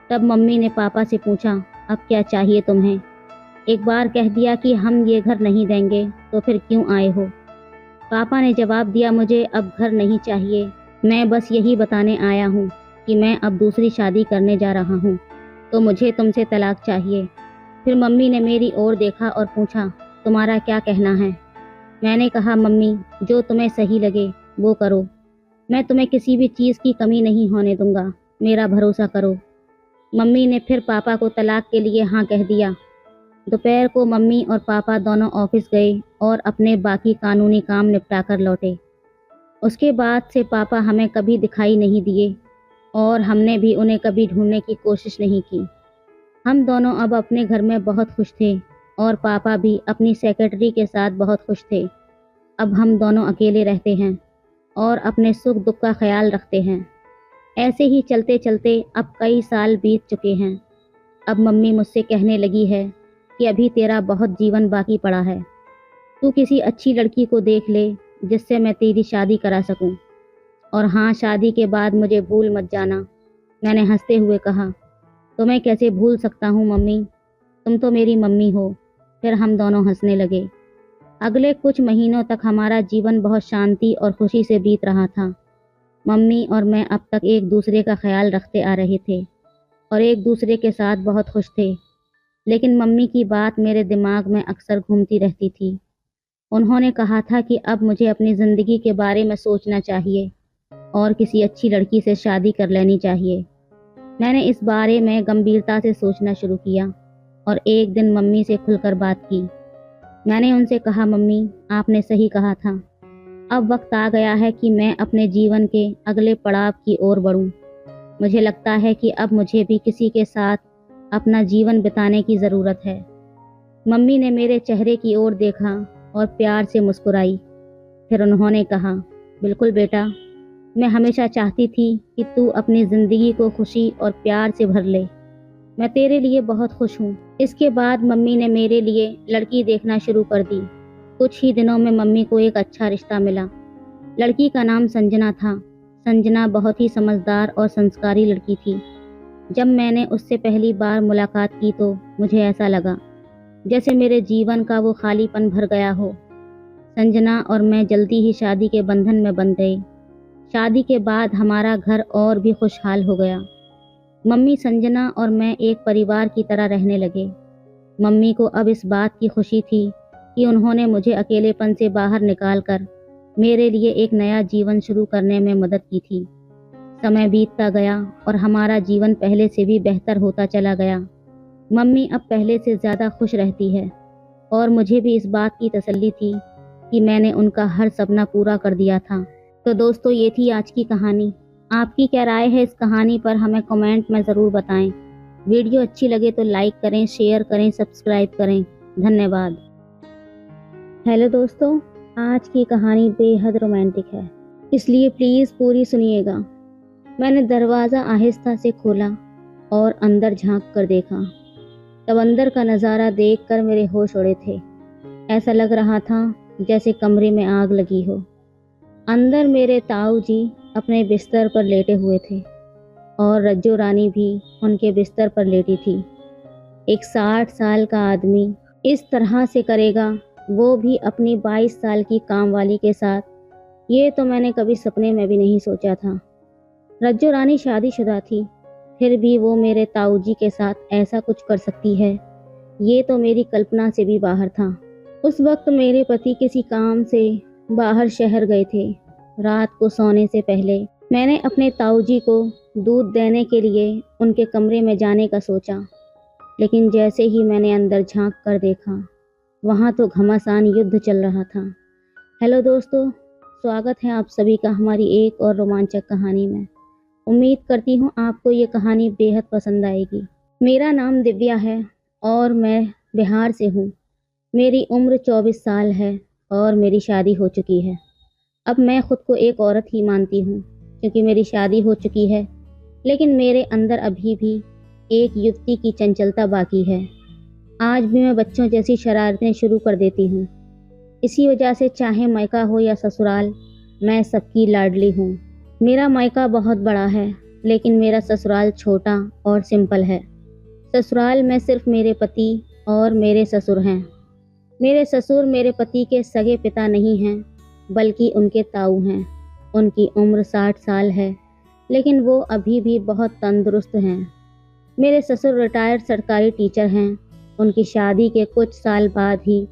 तब मम्मी ने पापा से पूछा, अब क्या चाहिए तुम्हें? एक बार कह दिया कि हम ये घर नहीं देंगे तो फिर क्यों आए हो? पापा ने जवाब दिया, मुझे अब घर नहीं चाहिए, मैं बस यही बताने आया हूँ कि मैं अब दूसरी शादी करने जा रहा हूँ, तो मुझे तुमसे तलाक चाहिए। फिर मम्मी ने मेरी ओर देखा और पूछा, तुम्हारा क्या कहना है? मैंने कहा, मम्मी जो तुम्हें सही लगे वो करो, मैं तुम्हें किसी भी चीज़ की कमी नहीं होने दूंगा, मेरा भरोसा करो। मम्मी ने फिर पापा को तलाक के लिए हाँ कह दिया। दोपहर को मम्मी और पापा दोनों ऑफिस गए और अपने बाकी कानूनी काम निपटा कर लौटे। उसके बाद से पापा हमें कभी दिखाई नहीं दिए और हमने भी उन्हें कभी ढूंढने की कोशिश नहीं की। हम दोनों अब अपने घर में बहुत खुश थे और पापा भी अपनी सेक्रेटरी के साथ बहुत खुश थे। अब हम दोनों अकेले रहते हैं और अपने सुख दुख का ख्याल रखते हैं। ऐसे ही चलते चलते अब कई साल बीत चुके हैं। अब मम्मी मुझसे कहने लगी है कि अभी तेरा बहुत जीवन बाकी पड़ा है, तू किसी अच्छी लड़की को देख ले जिससे मैं तेरी शादी करा सकूं। और हाँ, शादी के बाद मुझे भूल मत जाना। मैंने हंसते हुए कहा, तुम्हें कैसे भूल सकता हूँ मम्मी, तुम तो मेरी मम्मी हो। फिर हम दोनों हंसने लगे। अगले कुछ महीनों तक हमारा जीवन बहुत शांति और खुशी से बीत रहा था। मम्मी और मैं अब तक एक दूसरे का ख्याल रखते आ रहे थे और एक दूसरे के साथ बहुत खुश थे। लेकिन मम्मी की बात मेरे दिमाग में अक्सर घूमती रहती थी। उन्होंने कहा था कि अब मुझे अपनी ज़िंदगी के बारे में सोचना चाहिए और किसी अच्छी लड़की से शादी कर लेनी चाहिए। मैंने इस बारे में गंभीरता से सोचना शुरू किया और एक दिन मम्मी से खुलकर बात की। मैंने उनसे कहा, मम्मी आपने सही कहा था, अब वक्त आ गया है कि मैं अपने जीवन के अगले पड़ाव की ओर बढ़ूं। मुझे लगता है कि अब मुझे भी किसी के साथ अपना जीवन बिताने की ज़रूरत है। मम्मी ने मेरे चेहरे की ओर देखा और प्यार से मुस्कुराई। फिर उन्होंने कहा, बिल्कुल बेटा, मैं हमेशा चाहती थी कि तू अपनी ज़िंदगी को खुशी और प्यार से भर ले। मैं तेरे लिए बहुत खुश हूँ। इसके बाद मम्मी ने मेरे लिए लड़की देखना शुरू कर दी। कुछ ही दिनों में मम्मी को एक अच्छा रिश्ता मिला। लड़की का नाम संजना था। संजना बहुत ही समझदार और संस्कारी लड़की थी। जब मैंने उससे पहली बार मुलाकात की तो मुझे ऐसा लगा जैसे मेरे जीवन का वो खालीपन भर गया हो। संजना और मैं जल्दी ही शादी के बंधन में बंध गए। शादी के बाद हमारा घर और भी खुशहाल हो गया। मम्मी, संजना और मैं एक परिवार की तरह रहने लगे। मम्मी को अब इस बात की खुशी थी कि उन्होंने मुझे अकेलेपन से बाहर निकालकर मेरे लिए एक नया जीवन शुरू करने में मदद की थी। समय बीतता गया और हमारा जीवन पहले से भी बेहतर होता चला गया। मम्मी अब पहले से ज़्यादा खुश रहती है और मुझे भी इस बात की तसल्ली थी कि मैंने उनका हर सपना पूरा कर दिया था। तो दोस्तों, ये थी आज की कहानी। आपकी क्या राय है इस कहानी पर हमें कमेंट में ज़रूर बताएं। वीडियो अच्छी लगे तो लाइक करें, शेयर करें, सब्सक्राइब करें। धन्यवाद। हेलो दोस्तों, आज की कहानी बेहद रोमांटिक है, इसलिए प्लीज़ पूरी सुनिएगा। मैंने दरवाज़ा आहिस्ता से खोला और अंदर झांक कर देखा। तब अंदर का नज़ारा देखकर मेरे होश उड़े थे। ऐसा लग रहा था जैसे कमरे में आग लगी हो। अंदर मेरे ताऊ जी अपने बिस्तर पर लेटे हुए थे और रज्जो रानी भी उनके बिस्तर पर लेटी थी। एक 60 साल का आदमी इस तरह से करेगा, वो भी अपनी 22 साल की कामवाली के साथ, ये तो मैंने कभी सपने में भी नहीं सोचा था। रज्जो रानी शादीशुदा थी, फिर भी वो मेरे ताऊ जी के साथ ऐसा कुछ कर सकती है, ये तो मेरी कल्पना से भी बाहर था। उस वक्त मेरे पति किसी काम से बाहर शहर गए थे। रात को सोने से पहले मैंने अपने ताऊ जी को दूध देने के लिए उनके कमरे में जाने का सोचा, लेकिन जैसे ही मैंने अंदर झांक कर देखा, वहाँ तो घमासान युद्ध चल रहा था। हेलो दोस्तों, स्वागत है आप सभी का हमारी एक और रोमांचक कहानी में। उम्मीद करती हूँ आपको ये कहानी बेहद पसंद आएगी। मेरा नाम दिव्या है और मैं बिहार से हूँ। मेरी उम्र 24 साल है और मेरी शादी हो चुकी है। अब मैं खुद को एक औरत ही मानती हूँ क्योंकि मेरी शादी हो चुकी है, लेकिन मेरे अंदर अभी भी एक युवती की चंचलता बाकी है। आज भी मैं बच्चों जैसी शरारतें शुरू कर देती हूँ। इसी वजह से चाहे मायका हो या ससुराल, मैं सबकी लाडली हूँ। मेरा मायका बहुत बड़ा है, लेकिन मेरा ससुराल छोटा और सिंपल है। ससुराल में सिर्फ मेरे पति और मेरे ससुर हैं। मेरे ससुर मेरे पति के सगे पिता नहीं हैं, बल्कि उनके ताऊ हैं। उनकी उम्र 60 साल है, लेकिन वो अभी भी बहुत तंदुरुस्त हैं। मेरे ससुर रिटायर्ड सरकारी टीचर हैं। उनकी शादी के कुछ साल बाद ही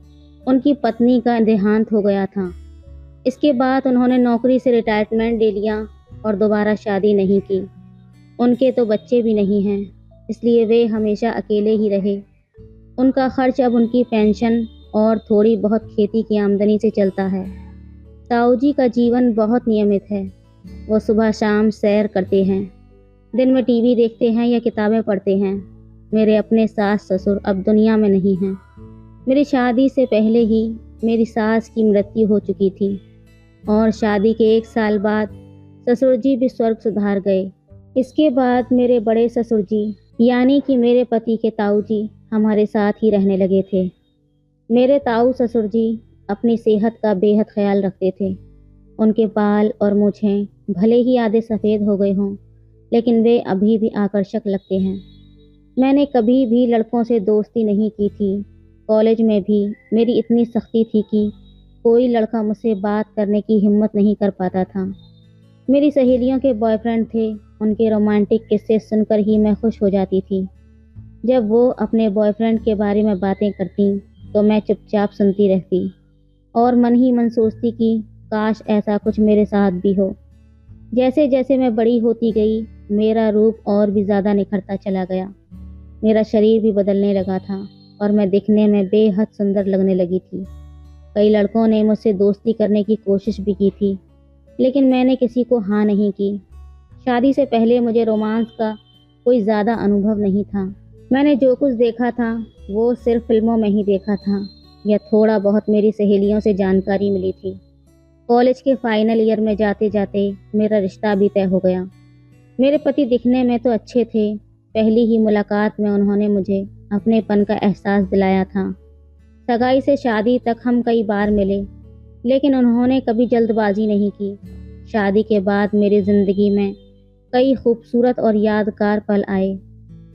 उनकी पत्नी का देहांत हो गया था। इसके बाद उन्होंने नौकरी से रिटायरमेंट ले लिया और दोबारा शादी नहीं की। उनके तो बच्चे भी नहीं हैं, इसलिए वे हमेशा अकेले ही रहे। उनका खर्च अब उनकी पेंशन और थोड़ी बहुत खेती की आमदनी से चलता है। ताऊ जी का जीवन बहुत नियमित है। वो सुबह शाम सैर करते हैं, दिन में टीवी देखते हैं या किताबें पढ़ते हैं। मेरे अपने सास ससुर अब दुनिया में नहीं हैं। मेरी शादी से पहले ही मेरी सास की मृत्यु हो चुकी थी और शादी के 1 साल बाद ससुर जी भी स्वर्ग सुधार गए। इसके बाद मेरे बड़े ससुर जी यानी कि मेरे पति के ताऊ जी हमारे साथ ही रहने लगे थे। मेरे ताऊ ससुर जी अपनी सेहत का बेहद ख्याल रखते थे। उनके बाल और मूछें भले ही आधे सफ़ेद हो गए हों, लेकिन वे अभी भी आकर्षक लगते हैं। मैंने कभी भी लड़कों से दोस्ती नहीं की थी। कॉलेज में भी मेरी इतनी सख्ती थी कि कोई लड़का मुझसे बात करने की हिम्मत नहीं कर पाता था। मेरी सहेलियों के बॉयफ्रेंड थे, उनके रोमांटिक किस्से सुनकर ही मैं खुश हो जाती थी। जब वो अपने बॉयफ्रेंड के बारे में बातें करती तो मैं चुपचाप सुनती रहती और मन ही मन सोचती कि काश ऐसा कुछ मेरे साथ भी हो। जैसे जैसे मैं बड़ी होती गई, मेरा रूप और भी ज़्यादा निखरता चला गया। मेरा शरीर भी बदलने लगा था और मैं दिखने में बेहद सुंदर लगने लगी थी। कई लड़कों ने मुझसे दोस्ती करने की कोशिश भी की थी, लेकिन मैंने किसी को हाँ नहीं की। शादी से पहले मुझे रोमांस का कोई ज़्यादा अनुभव नहीं था। मैंने जो कुछ देखा था वो सिर्फ फिल्मों में ही देखा था या थोड़ा बहुत मेरी सहेलियों से जानकारी मिली थी। कॉलेज के फाइनल ईयर में जाते जाते मेरा रिश्ता भी तय हो गया। मेरे पति दिखने में तो अच्छे थे, पहली ही मुलाकात में उन्होंने मुझे अपनेपन का एहसास दिलाया था। सगाई से शादी तक हम कई बार मिले, लेकिन उन्होंने कभी जल्दबाजी नहीं की। शादी के बाद मेरी ज़िंदगी में कई खूबसूरत और यादगार पल आए,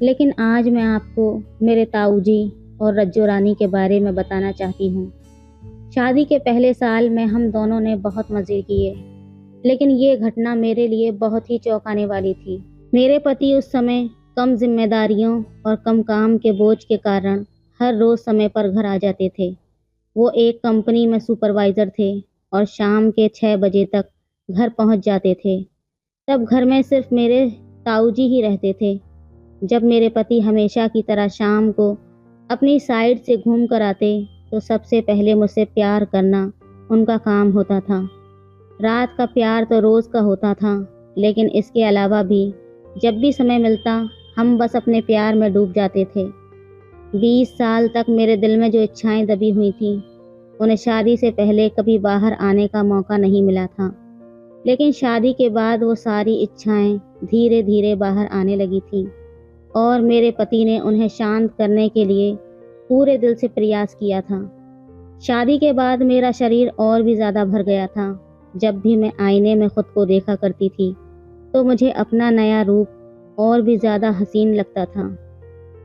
लेकिन आज मैं आपको मेरे ताऊजी और रज्जो रानी के बारे में बताना चाहती हूँ। शादी के पहले साल में हम दोनों ने बहुत मज़े किए, लेकिन ये घटना मेरे लिए बहुत ही चौंकाने वाली थी। मेरे पति उस समय कम जिम्मेदारियों और कम काम के बोझ के कारण हर रोज़ समय पर घर आ जाते थे। वो एक कंपनी में सुपरवाइज़र थे और शाम के 6 बजे तक घर पहुंच जाते थे। तब घर में सिर्फ मेरे ताऊजी ही रहते थे। जब मेरे पति हमेशा की तरह शाम को अपनी साइड से घूम कर आते, तो सबसे पहले मुझसे प्यार करना उनका काम होता था। रात का प्यार तो रोज़ का होता था, लेकिन इसके अलावा भी जब भी समय मिलता हम बस अपने प्यार में डूब जाते थे। 20 साल तक मेरे दिल में जो इच्छाएं दबी हुई थीं, उन्हें शादी से पहले कभी बाहर आने का मौका नहीं मिला था, लेकिन शादी के बाद वो सारी इच्छाएं धीरे धीरे बाहर आने लगी थीं और मेरे पति ने उन्हें शांत करने के लिए पूरे दिल से प्रयास किया था। शादी के बाद मेरा शरीर और भी ज़्यादा भर गया था। जब भी मैं आईने में खुद को देखा करती थी, तो मुझे अपना नया रूप और भी ज़्यादा हसीन लगता था।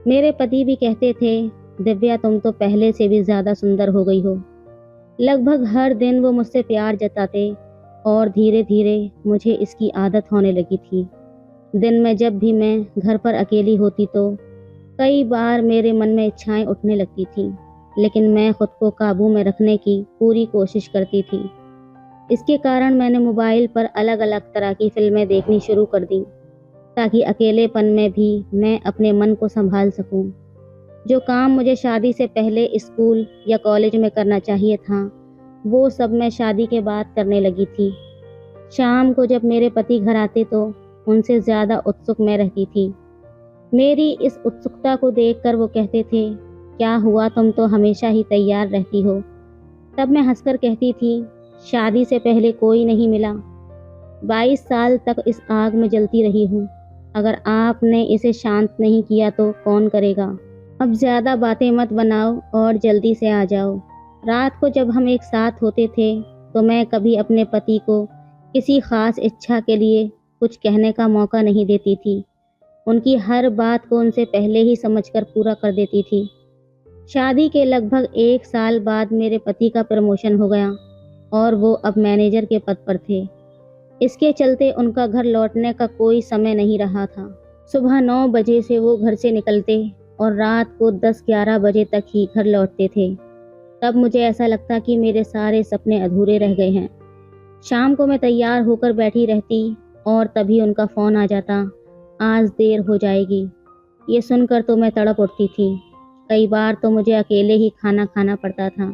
मेरे पति भी कहते थे, दिव्या तुम तो पहले से भी ज़्यादा सुंदर हो गई हो। लगभग हर दिन वो मुझसे प्यार जताते और धीरे धीरे मुझे इसकी आदत होने लगी थी। दिन में जब भी मैं घर पर अकेली होती, तो कई बार मेरे मन में इच्छाएं उठने लगती थीं, लेकिन मैं खुद को काबू में रखने की पूरी कोशिश करती थी। इसके कारण मैंने मोबाइल पर अलग अलग तरह की फिल्में देखनी शुरू कर दी, ताकि अकेलेपन में भी मैं अपने मन को संभाल सकूं। जो काम मुझे शादी से पहले स्कूल या कॉलेज में करना चाहिए था, वो सब मैं शादी के बाद करने लगी थी। शाम को जब मेरे पति घर आते, तो उनसे ज़्यादा उत्सुक मैं रहती थी। मेरी इस उत्सुकता को देखकर वो कहते थे, क्या हुआ, तुम तो हमेशा ही तैयार रहती हो। तब मैं हंसकर कहती थी, शादी से पहले कोई नहीं मिला। 22 साल तक इस आग में जलती रही हूँ। अगर आपने इसे शांत नहीं किया तो कौन करेगा। अब ज़्यादा बातें मत बनाओ और जल्दी से आ जाओ। रात को जब हम एक साथ होते थे, तो मैं कभी अपने पति को किसी ख़ास इच्छा के लिए कुछ कहने का मौका नहीं देती थी। उनकी हर बात को उनसे पहले ही समझकर पूरा कर देती थी। शादी के लगभग 1 साल बाद मेरे पति का प्रमोशन हो गया और वो अब मैनेजर के पद पर थे। इसके चलते उनका घर लौटने का कोई समय नहीं रहा था। सुबह 9 बजे से वो घर से निकलते और रात को 10-11 बजे तक ही घर लौटते थे। तब मुझे ऐसा लगता कि मेरे सारे सपने अधूरे रह गए हैं। शाम को मैं तैयार होकर बैठी रहती और तभी उनका फ़ोन आ जाता, आज देर हो जाएगी। ये सुनकर तो मैं तड़प उठती थी। कई बार तो मुझे अकेले ही खाना खाना पड़ता था।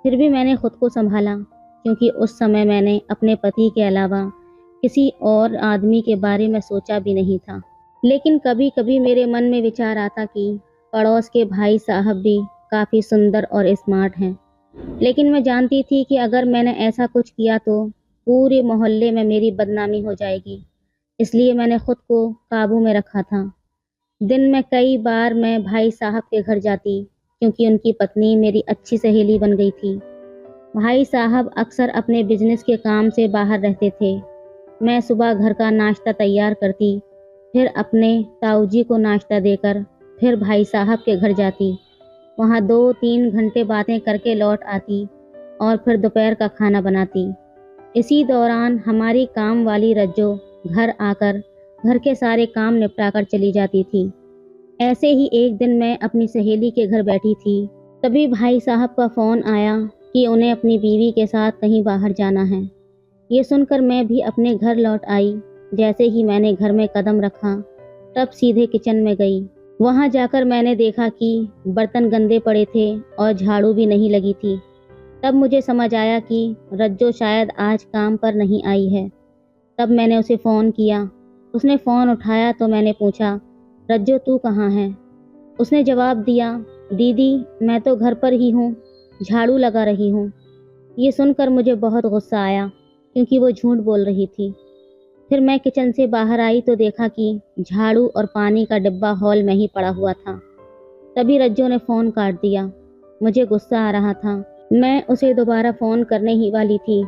फिर भी मैंने खुद को संभाला, क्योंकि उस समय मैंने अपने पति के अलावा किसी और आदमी के बारे में सोचा भी नहीं था। लेकिन कभी कभी मेरे मन में विचार आता कि पड़ोस के भाई साहब भी काफ़ी सुंदर और स्मार्ट हैं। लेकिन मैं जानती थी कि अगर मैंने ऐसा कुछ किया तो पूरे मोहल्ले में मेरी बदनामी हो जाएगी। इसलिए मैंने खुद को काबू में रखा था। दिन में कई बार मैं भाई साहब के घर जाती, क्योंकि उनकी पत्नी मेरी अच्छी सहेली बन गई थी। भाई साहब अक्सर अपने बिजनेस के काम से बाहर रहते थे। मैं सुबह घर का नाश्ता तैयार करती, फिर अपने ताऊजी को नाश्ता देकर फिर भाई साहब के घर जाती। वहाँ 2-3 घंटे बातें करके लौट आती और फिर दोपहर का खाना बनाती। इसी दौरान हमारी काम वाली रज्जो घर आकर घर के सारे काम निपटा कर चली जाती थी। ऐसे ही एक दिन मैं अपनी सहेली के घर बैठी थी, तभी भाई साहब का फ़ोन आया कि उन्हें अपनी बीवी के साथ कहीं बाहर जाना है। ये सुनकर मैं भी अपने घर लौट आई। जैसे ही मैंने घर में कदम रखा, तब सीधे किचन में गई। वहाँ जाकर मैंने देखा कि बर्तन गंदे पड़े थे और झाड़ू भी नहीं लगी थी। तब मुझे समझ आया कि रज्जो शायद आज काम पर नहीं आई है। तब मैंने उसे फ़ोन किया। उसने फ़ोन उठाया तो मैंने पूछा, रज्जो तू कहाँ है? उसने जवाब दिया, दीदी मैं तो घर पर ही हूँ, झाड़ू लगा रही हूँ। ये सुनकर मुझे बहुत गुस्सा आया, क्योंकि वो झूठ बोल रही थी। फिर मैं किचन से बाहर आई तो देखा कि झाड़ू और पानी का डिब्बा हॉल में ही पड़ा हुआ था। तभी रज्जो ने फ़ोन काट दिया। मुझे गुस्सा आ रहा था। मैं उसे दोबारा फ़ोन करने ही वाली थी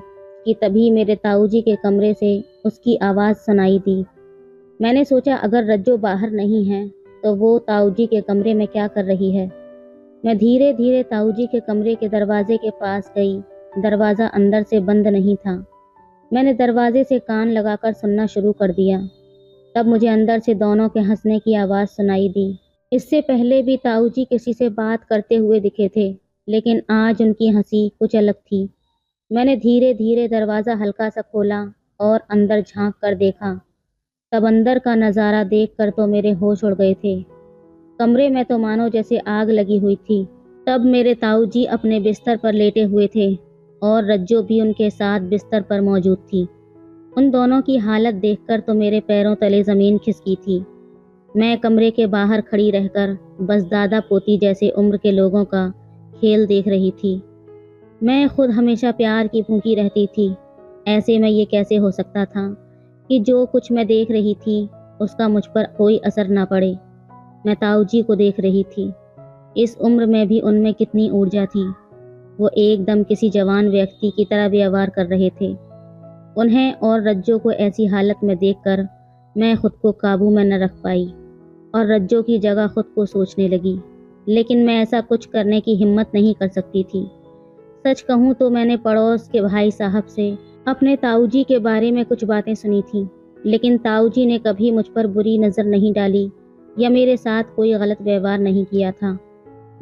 कि तभी मेरे ताऊजी के कमरे से उसकी आवाज़ सुनाई दी। मैंने सोचा अगर रज्जो बाहर नहीं है तो वो ताऊजी के कमरे में क्या कर रही है। मैं धीरे धीरे ताऊजी के कमरे के दरवाजे के पास गई। दरवाज़ा अंदर से बंद नहीं था। मैंने दरवाजे से कान लगाकर सुनना शुरू कर दिया। तब मुझे अंदर से दोनों के हंसने की आवाज़ सुनाई दी। इससे पहले भी ताऊजी किसी से बात करते हुए दिखे थे, लेकिन आज उनकी हंसी कुछ अलग थी। मैंने धीरे धीरे दरवाज़ा हल्का सा खोला और अंदर झांक कर देखा। तब अंदर का नज़ारा देखकर तो मेरे होश उड़ गए थे। कमरे में तो मानो जैसे आग लगी हुई थी। तब मेरे ताऊजी अपने बिस्तर पर लेटे हुए थे और रज्जो भी उनके साथ बिस्तर पर मौजूद थी। उन दोनों की हालत देखकर तो मेरे पैरों तले ज़मीन खिसकी थी। मैं कमरे के बाहर खड़ी रहकर बस दादा पोती जैसे उम्र के लोगों का खेल देख रही थी। मैं खुद हमेशा प्यार की भूखी रहती थी। ऐसे में ये कैसे हो सकता था कि जो कुछ मैं देख रही थी उसका मुझ पर कोई असर ना पड़े। मैं ताऊजी को देख रही थी। इस उम्र में भी उनमें कितनी ऊर्जा थी। वो एकदम किसी जवान व्यक्ति की तरह व्यवहार कर रहे थे। उन्हें और रज्जो को ऐसी हालत में देखकर मैं खुद को काबू में न रख पाई और रज्जो की जगह खुद को सोचने लगी, लेकिन मैं ऐसा कुछ करने की हिम्मत नहीं कर सकती थी। सच कहूँ तो मैंने पड़ोस के भाई साहब से अपने ताऊजी के बारे में कुछ बातें सुनी थी, लेकिन ताऊजी ने कभी मुझ पर बुरी नज़र नहीं डाली या मेरे साथ कोई गलत व्यवहार नहीं किया था।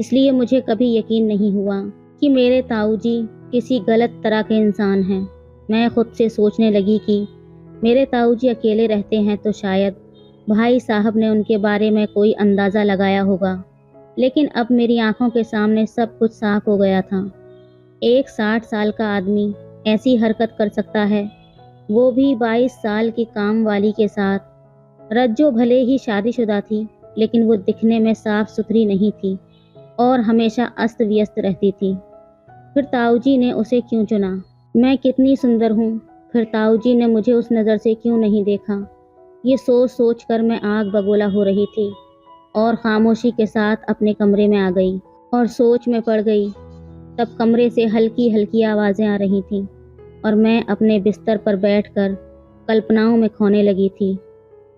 इसलिए मुझे कभी यकीन नहीं हुआ कि मेरे ताऊजी किसी गलत तरह के इंसान हैं। मैं खुद से सोचने लगी कि मेरे ताऊजी अकेले रहते हैं तो शायद भाई साहब ने उनके बारे में कोई अंदाज़ा लगाया होगा, लेकिन अब मेरी आंखों के सामने सब कुछ साफ हो गया था। एक 60 साल का आदमी ऐसी हरकत कर सकता है, वो भी 22 साल की काम वाली के साथ। रज्जो भले ही शादीशुदा थी, लेकिन वो दिखने में साफ सुथरी नहीं थी और हमेशा अस्त व्यस्त रहती थी। फिर ताऊजी ने उसे क्यों चुना? मैं कितनी सुंदर हूँ, फिर ताऊजी ने मुझे उस नज़र से क्यों नहीं देखा? ये सोच सोच कर मैं आग बबूला हो रही थी और खामोशी के साथ अपने कमरे में आ गई और सोच में पड़ गई। तब कमरे से हल्की हल्की आवाज़ें आ रही थीं और मैं अपने बिस्तर पर बैठकर कल्पनाओं में खोने लगी थी।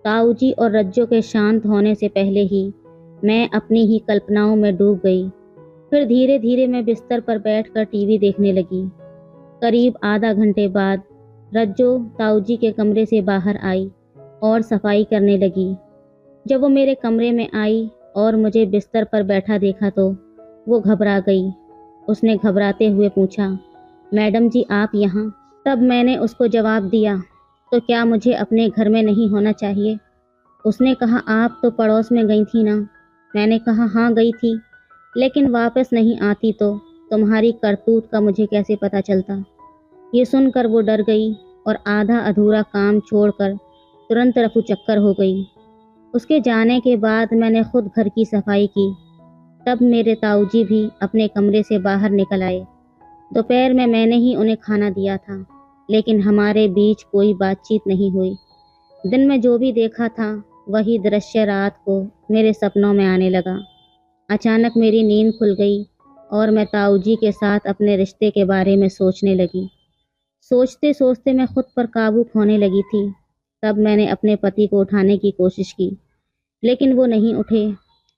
ताऊजी और रज्जो के शांत होने से पहले ही मैं अपनी ही कल्पनाओं में डूब गई। फिर धीरे धीरे मैं बिस्तर पर बैठकर टीवी देखने लगी। करीब आधा घंटे बाद रज्जो ताऊजी के कमरे से बाहर आई और सफाई करने लगी। जब वो मेरे कमरे में आई और मुझे बिस्तर पर बैठा देखा तो वो घबरा गई। उसने घबराते हुए पूछा, मैडम जी आप यहाँ? तब मैंने उसको जवाब दिया, तो क्या मुझे अपने घर में नहीं होना चाहिए? उसने कहा, आप तो पड़ोस में गई थी ना? मैंने कहा, हाँ गई थी, लेकिन वापस नहीं आती तो तुम्हारी करतूत का मुझे कैसे पता चलता? ये सुनकर वो डर गई और आधा अधूरा काम छोड़कर तुरंत रफू चक्कर हो गई। उसके जाने के बाद मैंने खुद घर की सफाई की। तब मेरे ताऊजी भी अपने कमरे से बाहर निकल आए। दोपहर में मैंने ही उन्हें खाना दिया था, लेकिन हमारे बीच कोई बातचीत नहीं हुई। दिन में जो भी देखा था वही दृश्य रात को मेरे सपनों में आने लगा। अचानक मेरी नींद खुल गई और मैं ताऊजी के साथ अपने रिश्ते के बारे में सोचने लगी। सोचते सोचते मैं खुद पर काबू खोने लगी थी। तब मैंने अपने पति को उठाने की कोशिश की, लेकिन वो नहीं उठे।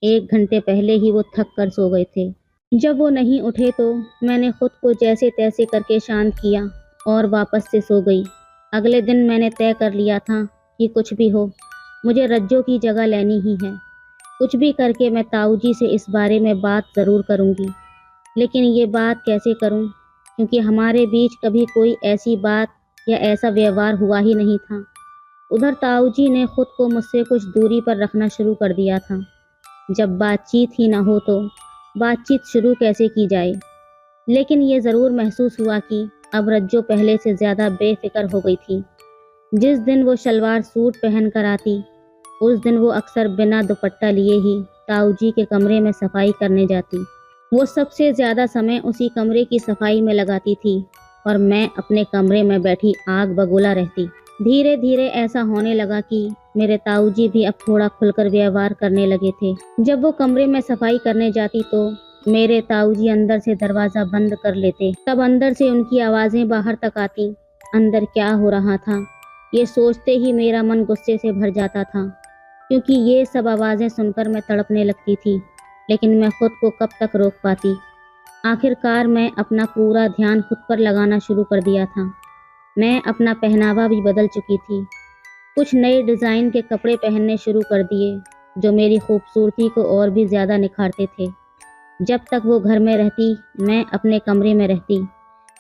1 घंटे पहले ही वो थक कर सो गए थे। जब वो नहीं उठे तो मैंने खुद को जैसे तैसे करके शांत किया और वापस से सो गई। अगले दिन मैंने तय कर लिया था कि कुछ भी हो, मुझे रज्जो की जगह लेनी ही है। कुछ भी करके मैं ताऊजी से इस बारे में बात ज़रूर करूँगी, लेकिन ये बात कैसे करूँ, क्योंकि हमारे बीच कभी कोई ऐसी बात या ऐसा व्यवहार हुआ ही नहीं था। उधर ताऊजी ने खुद को मुझसे कुछ दूरी पर रखना शुरू कर दिया था। जब बातचीत ही ना हो तो बातचीत शुरू कैसे की जाए? लेकिन ये ज़रूर महसूस हुआ कि अब रज्जो पहले से ज़्यादा बेफिक्र हो गई थी। जिस दिन वो शलवार सूट पहन कर आती, उस दिन वो अक्सर बिना दुपट्टा लिए ही ताऊजी के कमरे में सफाई करने जाती। वो सबसे ज़्यादा समय उसी कमरे की सफाई में लगाती थी और मैं अपने कमरे में बैठी आग बगोला रहती। धीरे धीरे ऐसा होने लगा कि मेरे ताऊजी भी अब थोड़ा खुलकर व्यवहार करने लगे थे। जब वो कमरे में सफाई करने जाती तो मेरे ताऊजी अंदर से दरवाज़ा बंद कर लेते। तब अंदर से उनकी आवाज़ें बाहर तक आती। अंदर क्या हो रहा था, ये सोचते ही मेरा मन गुस्से से भर जाता था, क्योंकि ये सब आवाज़ें सुनकर मैं तड़पने लगती थी, लेकिन मैं खुद को कब तक रोक पाती। आखिरकार मैं अपना पूरा ध्यान खुद पर लगाना शुरू कर दिया था। मैं अपना पहनावा भी बदल चुकी थी। कुछ नए डिज़ाइन के कपड़े पहनने शुरू कर दिए, जो मेरी खूबसूरती को और भी ज़्यादा निखारते थे। जब तक वो घर में रहती, मैं अपने कमरे में रहती,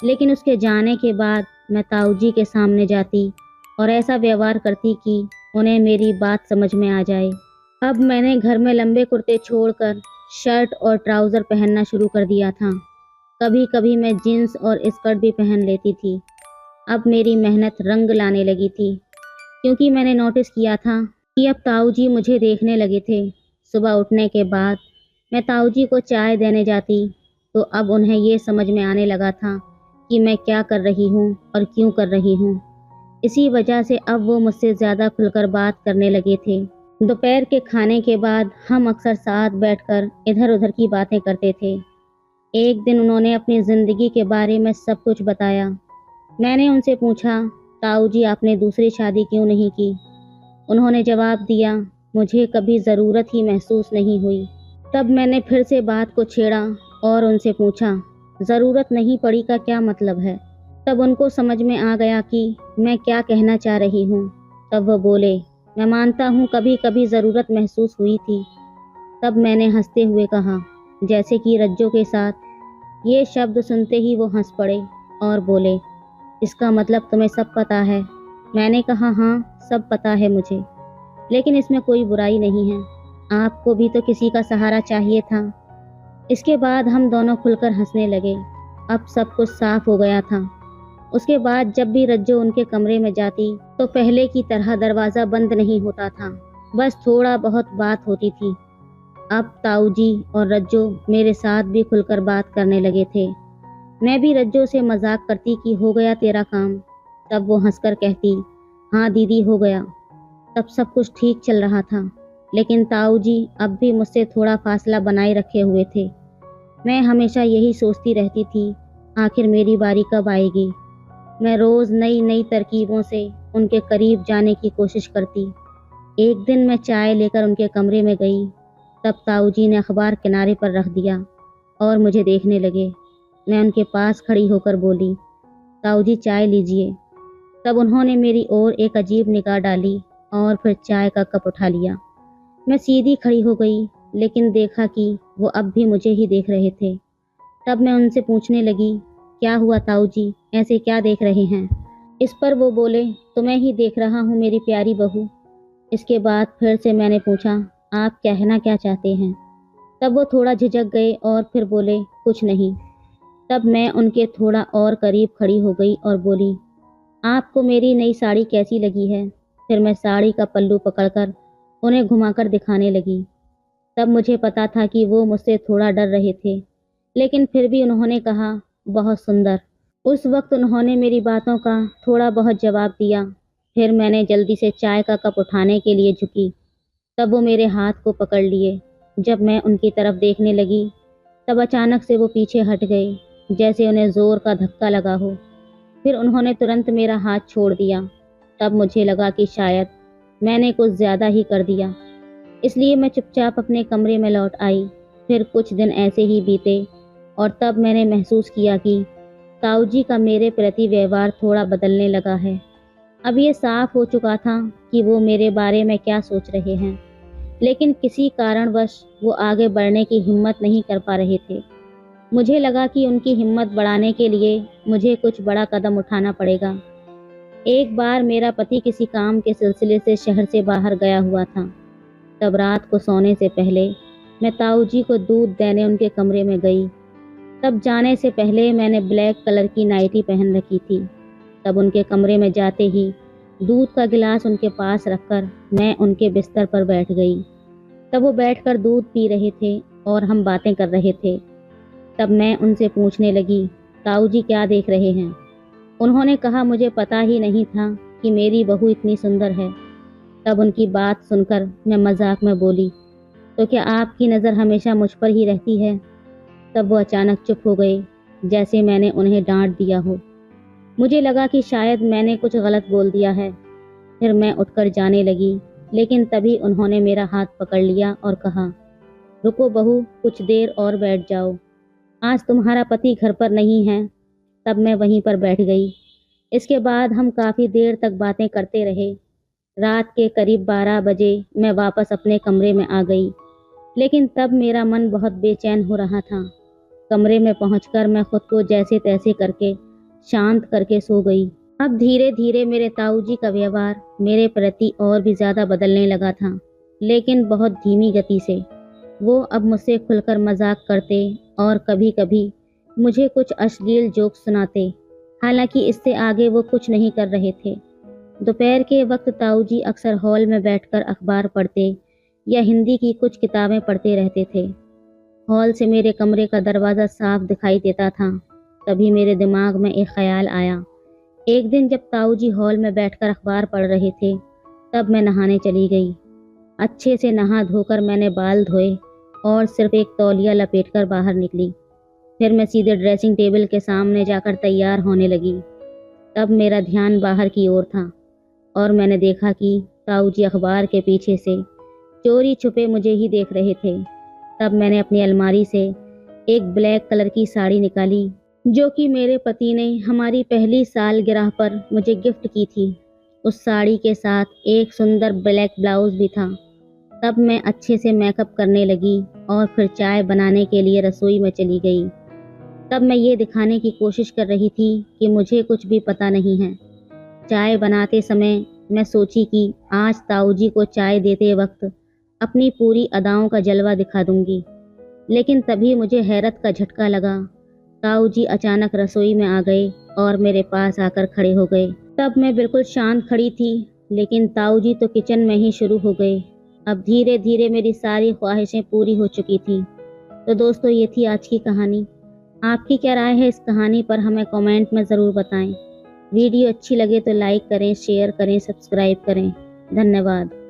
लेकिन उसके जाने के बाद मैं ताऊजी के सामने जाती और ऐसा व्यवहार करती कि उन्हें मेरी बात समझ में आ जाए। अब मैंने घर में लंबे कुर्ते छोड़कर शर्ट और ट्राउज़र पहनना शुरू कर दिया था। कभी कभी मैं जीन्स और स्कर्ट भी पहन लेती थी। अब मेरी मेहनत रंग लाने लगी थी, क्योंकि मैंने नोटिस किया था कि अब ताऊजी मुझे देखने लगे थे। सुबह उठने के बाद मैं ताऊजी को चाय देने जाती, तो अब उन्हें ये समझ में आने लगा था कि मैं क्या कर रही हूँ और क्यों कर रही हूँ। इसी वजह से अब वो मुझसे ज़्यादा खुलकर बात करने लगे थे। दोपहर के खाने के बाद हम अक्सर साथ बैठकर इधर उधर की बातें करते थे। एक दिन उन्होंने अपनी ज़िंदगी के बारे में सब कुछ बताया। मैंने उनसे पूछा, ताऊजी आपने दूसरी शादी क्यों नहीं की? उन्होंने जवाब दिया, मुझे कभी ज़रूरत ही महसूस नहीं हुई। तब मैंने फिर से बात को छेड़ा और उनसे पूछा, ज़रूरत नहीं पड़ी का क्या मतलब है? तब उनको समझ में आ गया कि मैं क्या कहना चाह रही हूँ। तब वो बोले, मैं मानता हूँ कभी कभी ज़रूरत महसूस हुई थी। तब मैंने हंसते हुए कहा, जैसे कि रज्जो के साथ। ये शब्द सुनते ही वो हंस पड़े और बोले, इसका मतलब तुम्हें सब पता है? मैंने कहा, हाँ सब पता है मुझे, लेकिन इसमें कोई बुराई नहीं है। आपको भी तो किसी का सहारा चाहिए था। इसके बाद हम दोनों खुलकर हंसने लगे। अब सब कुछ साफ हो गया था। उसके बाद जब भी रज्जो उनके कमरे में जाती तो पहले की तरह दरवाज़ा बंद नहीं होता था, बस थोड़ा बहुत बात होती थी। अब ताऊजी और रज्जो मेरे साथ भी खुलकर बात करने लगे थे। मैं भी रज्जो से मजाक करती कि हो गया तेरा काम। तब वो हंसकर कहती, हाँ दीदी हो गया। तब सब कुछ ठीक चल रहा था, लेकिन ताऊजी अब भी मुझसे थोड़ा फासला बनाए रखे हुए थे। मैं हमेशा यही सोचती रहती थी, आखिर मेरी बारी कब आएगी। मैं रोज़ नई नई तरकीबों से उनके करीब जाने की कोशिश करती। एक दिन मैं चाय लेकर उनके कमरे में गई। तब ताऊजी ने अखबार किनारे पर रख दिया और मुझे देखने लगे। मैं उनके पास खड़ी होकर बोली, ताऊजी चाय लीजिए। तब उन्होंने मेरी ओर एक अजीब निगाह डाली और फिर चाय का कप उठा लिया। मैं सीधी खड़ी हो गई, लेकिन देखा कि वो अब भी मुझे ही देख रहे थे। तब मैं उनसे पूछने लगी, क्या हुआ ताऊजी, ऐसे क्या देख रहे हैं? इस पर वो बोले, तुम्हें ही देख रहा हूँ मेरी प्यारी बहू। इसके बाद फिर से मैंने पूछा, आप कहना क्या चाहते हैं? तब वो थोड़ा झिझक गए और फिर बोले, कुछ नहीं। तब मैं उनके थोड़ा और करीब खड़ी हो गई और बोली, आपको मेरी नई साड़ी कैसी लगी है? फिर मैं साड़ी का पल्लू पकड़कर उन्हें घुमाकर दिखाने लगी। तब मुझे पता था कि वो मुझसे थोड़ा डर रहे थे, लेकिन फिर भी उन्होंने कहा, बहुत सुंदर। उस वक्त उन्होंने मेरी बातों का थोड़ा बहुत जवाब दिया। फिर मैंने जल्दी से चाय का कप उठाने के लिए झुकी। तब वो मेरे हाथ को पकड़ लिए। जब मैं उनकी तरफ देखने लगी, तब अचानक से वो पीछे हट गए, जैसे उन्हें जोर का धक्का लगा हो। फिर उन्होंने तुरंत मेरा हाथ छोड़ दिया। तब मुझे लगा कि शायद मैंने कुछ ज़्यादा ही कर दिया, इसलिए मैं चुपचाप अपने कमरे में लौट आई। फिर कुछ दिन ऐसे ही बीते और तब मैंने महसूस किया कि ताऊजी का मेरे प्रति व्यवहार थोड़ा बदलने लगा है। अब ये साफ हो चुका था कि वो मेरे बारे में क्या सोच रहे हैं, लेकिन किसी कारणवश वो आगे बढ़ने की हिम्मत नहीं कर पा रहे थे। मुझे लगा कि उनकी हिम्मत बढ़ाने के लिए मुझे कुछ बड़ा कदम उठाना पड़ेगा। एक बार मेरा पति किसी काम के सिलसिले से शहर से बाहर गया हुआ था। तब रात को सोने से पहले मैं ताऊजी को दूध देने उनके कमरे में गई। तब जाने से पहले मैंने ब्लैक कलर की नाइटी पहन रखी थी। तब उनके कमरे में जाते ही दूध का गिलास उनके पास रखकर मैं उनके बिस्तर पर बैठ गई। तब वो बैठकर दूध पी रहे थे और हम बातें कर रहे थे। तब मैं उनसे पूछने लगी, ताऊजी क्या देख रहे हैं? उन्होंने कहा, मुझे पता ही नहीं था कि मेरी बहू इतनी सुंदर है। तब उनकी बात सुनकर मैं मजाक में बोली, तो क्या आपकी नज़र हमेशा मुझ पर ही रहती है? तब वो अचानक चुप हो गए, जैसे मैंने उन्हें डांट दिया हो। मुझे लगा कि शायद मैंने कुछ गलत बोल दिया है। फिर मैं उठकर जाने लगी, लेकिन तभी उन्होंने मेरा हाथ पकड़ लिया और कहा, रुको बहू, कुछ देर और बैठ जाओ। आज तुम्हारा पति घर पर नहीं है। तब मैं वहीं पर बैठ गई। इसके बाद हम काफ़ी देर तक बातें करते रहे। रात के करीब 12 बजे मैं वापस अपने कमरे में आ गई, लेकिन तब मेरा मन बहुत बेचैन हो रहा था। कमरे में पहुंचकर मैं खुद को जैसे तैसे करके शांत करके सो गई। अब धीरे धीरे मेरे ताऊजी का व्यवहार मेरे प्रति और भी ज़्यादा बदलने लगा था, लेकिन बहुत धीमी गति से। वो अब मुझसे खुलकर मजाक करते और कभी कभी मुझे कुछ अश्लील जोक सुनाते। हालांकि इससे आगे वो कुछ नहीं कर रहे थे। दोपहर के वक्त ताऊजी अक्सर हॉल में बैठकर अखबार पढ़ते या हिंदी की कुछ किताबें पढ़ते रहते थे। हॉल से मेरे कमरे का दरवाज़ा साफ दिखाई देता था। तभी मेरे दिमाग में एक ख्याल आया। एक दिन जब ताऊजी हॉल में बैठकर अखबार पढ़ रहे थे, तब मैं नहाने चली गई। अच्छे से नहा धोकर मैंने बाल धोए और सिर्फ एक तौलिया लपेटकर बाहर निकली। फिर मैं सीधे ड्रेसिंग टेबल के सामने जाकर तैयार होने लगी। तब मेरा ध्यान बाहर की ओर था और मैंने देखा कि ताऊजी अखबार के पीछे से चोरी छुपे मुझे ही देख रहे थे। तब मैंने अपनी अलमारी से एक ब्लैक कलर की साड़ी निकाली, जो कि मेरे पति ने हमारी पहली सालगिरह पर मुझे गिफ्ट की थी। उस साड़ी के साथ एक सुंदर ब्लैक ब्लाउज भी था। तब मैं अच्छे से मेकअप करने लगी और फिर चाय बनाने के लिए रसोई में चली गई। तब मैं ये दिखाने की कोशिश कर रही थी कि मुझे कुछ भी पता नहीं है। चाय बनाते समय मैं सोची कि आज ताऊजी को चाय देते वक्त अपनी पूरी अदाओं का जलवा दिखा दूंगी। लेकिन तभी मुझे हैरत का झटका लगा। ताऊजी अचानक रसोई में आ गए और मेरे पास आकर खड़े हो गए। तब मैं बिल्कुल शांत खड़ी थी, लेकिन ताऊजी तो किचन में ही शुरू हो गए। अब धीरे धीरे मेरी सारी ख्वाहिशें पूरी हो चुकी थी। तो दोस्तों, ये थी आज की कहानी। आपकी क्या राय है इस कहानी पर, हमें कमेंट में ज़रूर बताएं। वीडियो अच्छी लगे तो लाइक करें, शेयर करें, सब्सक्राइब करें। धन्यवाद।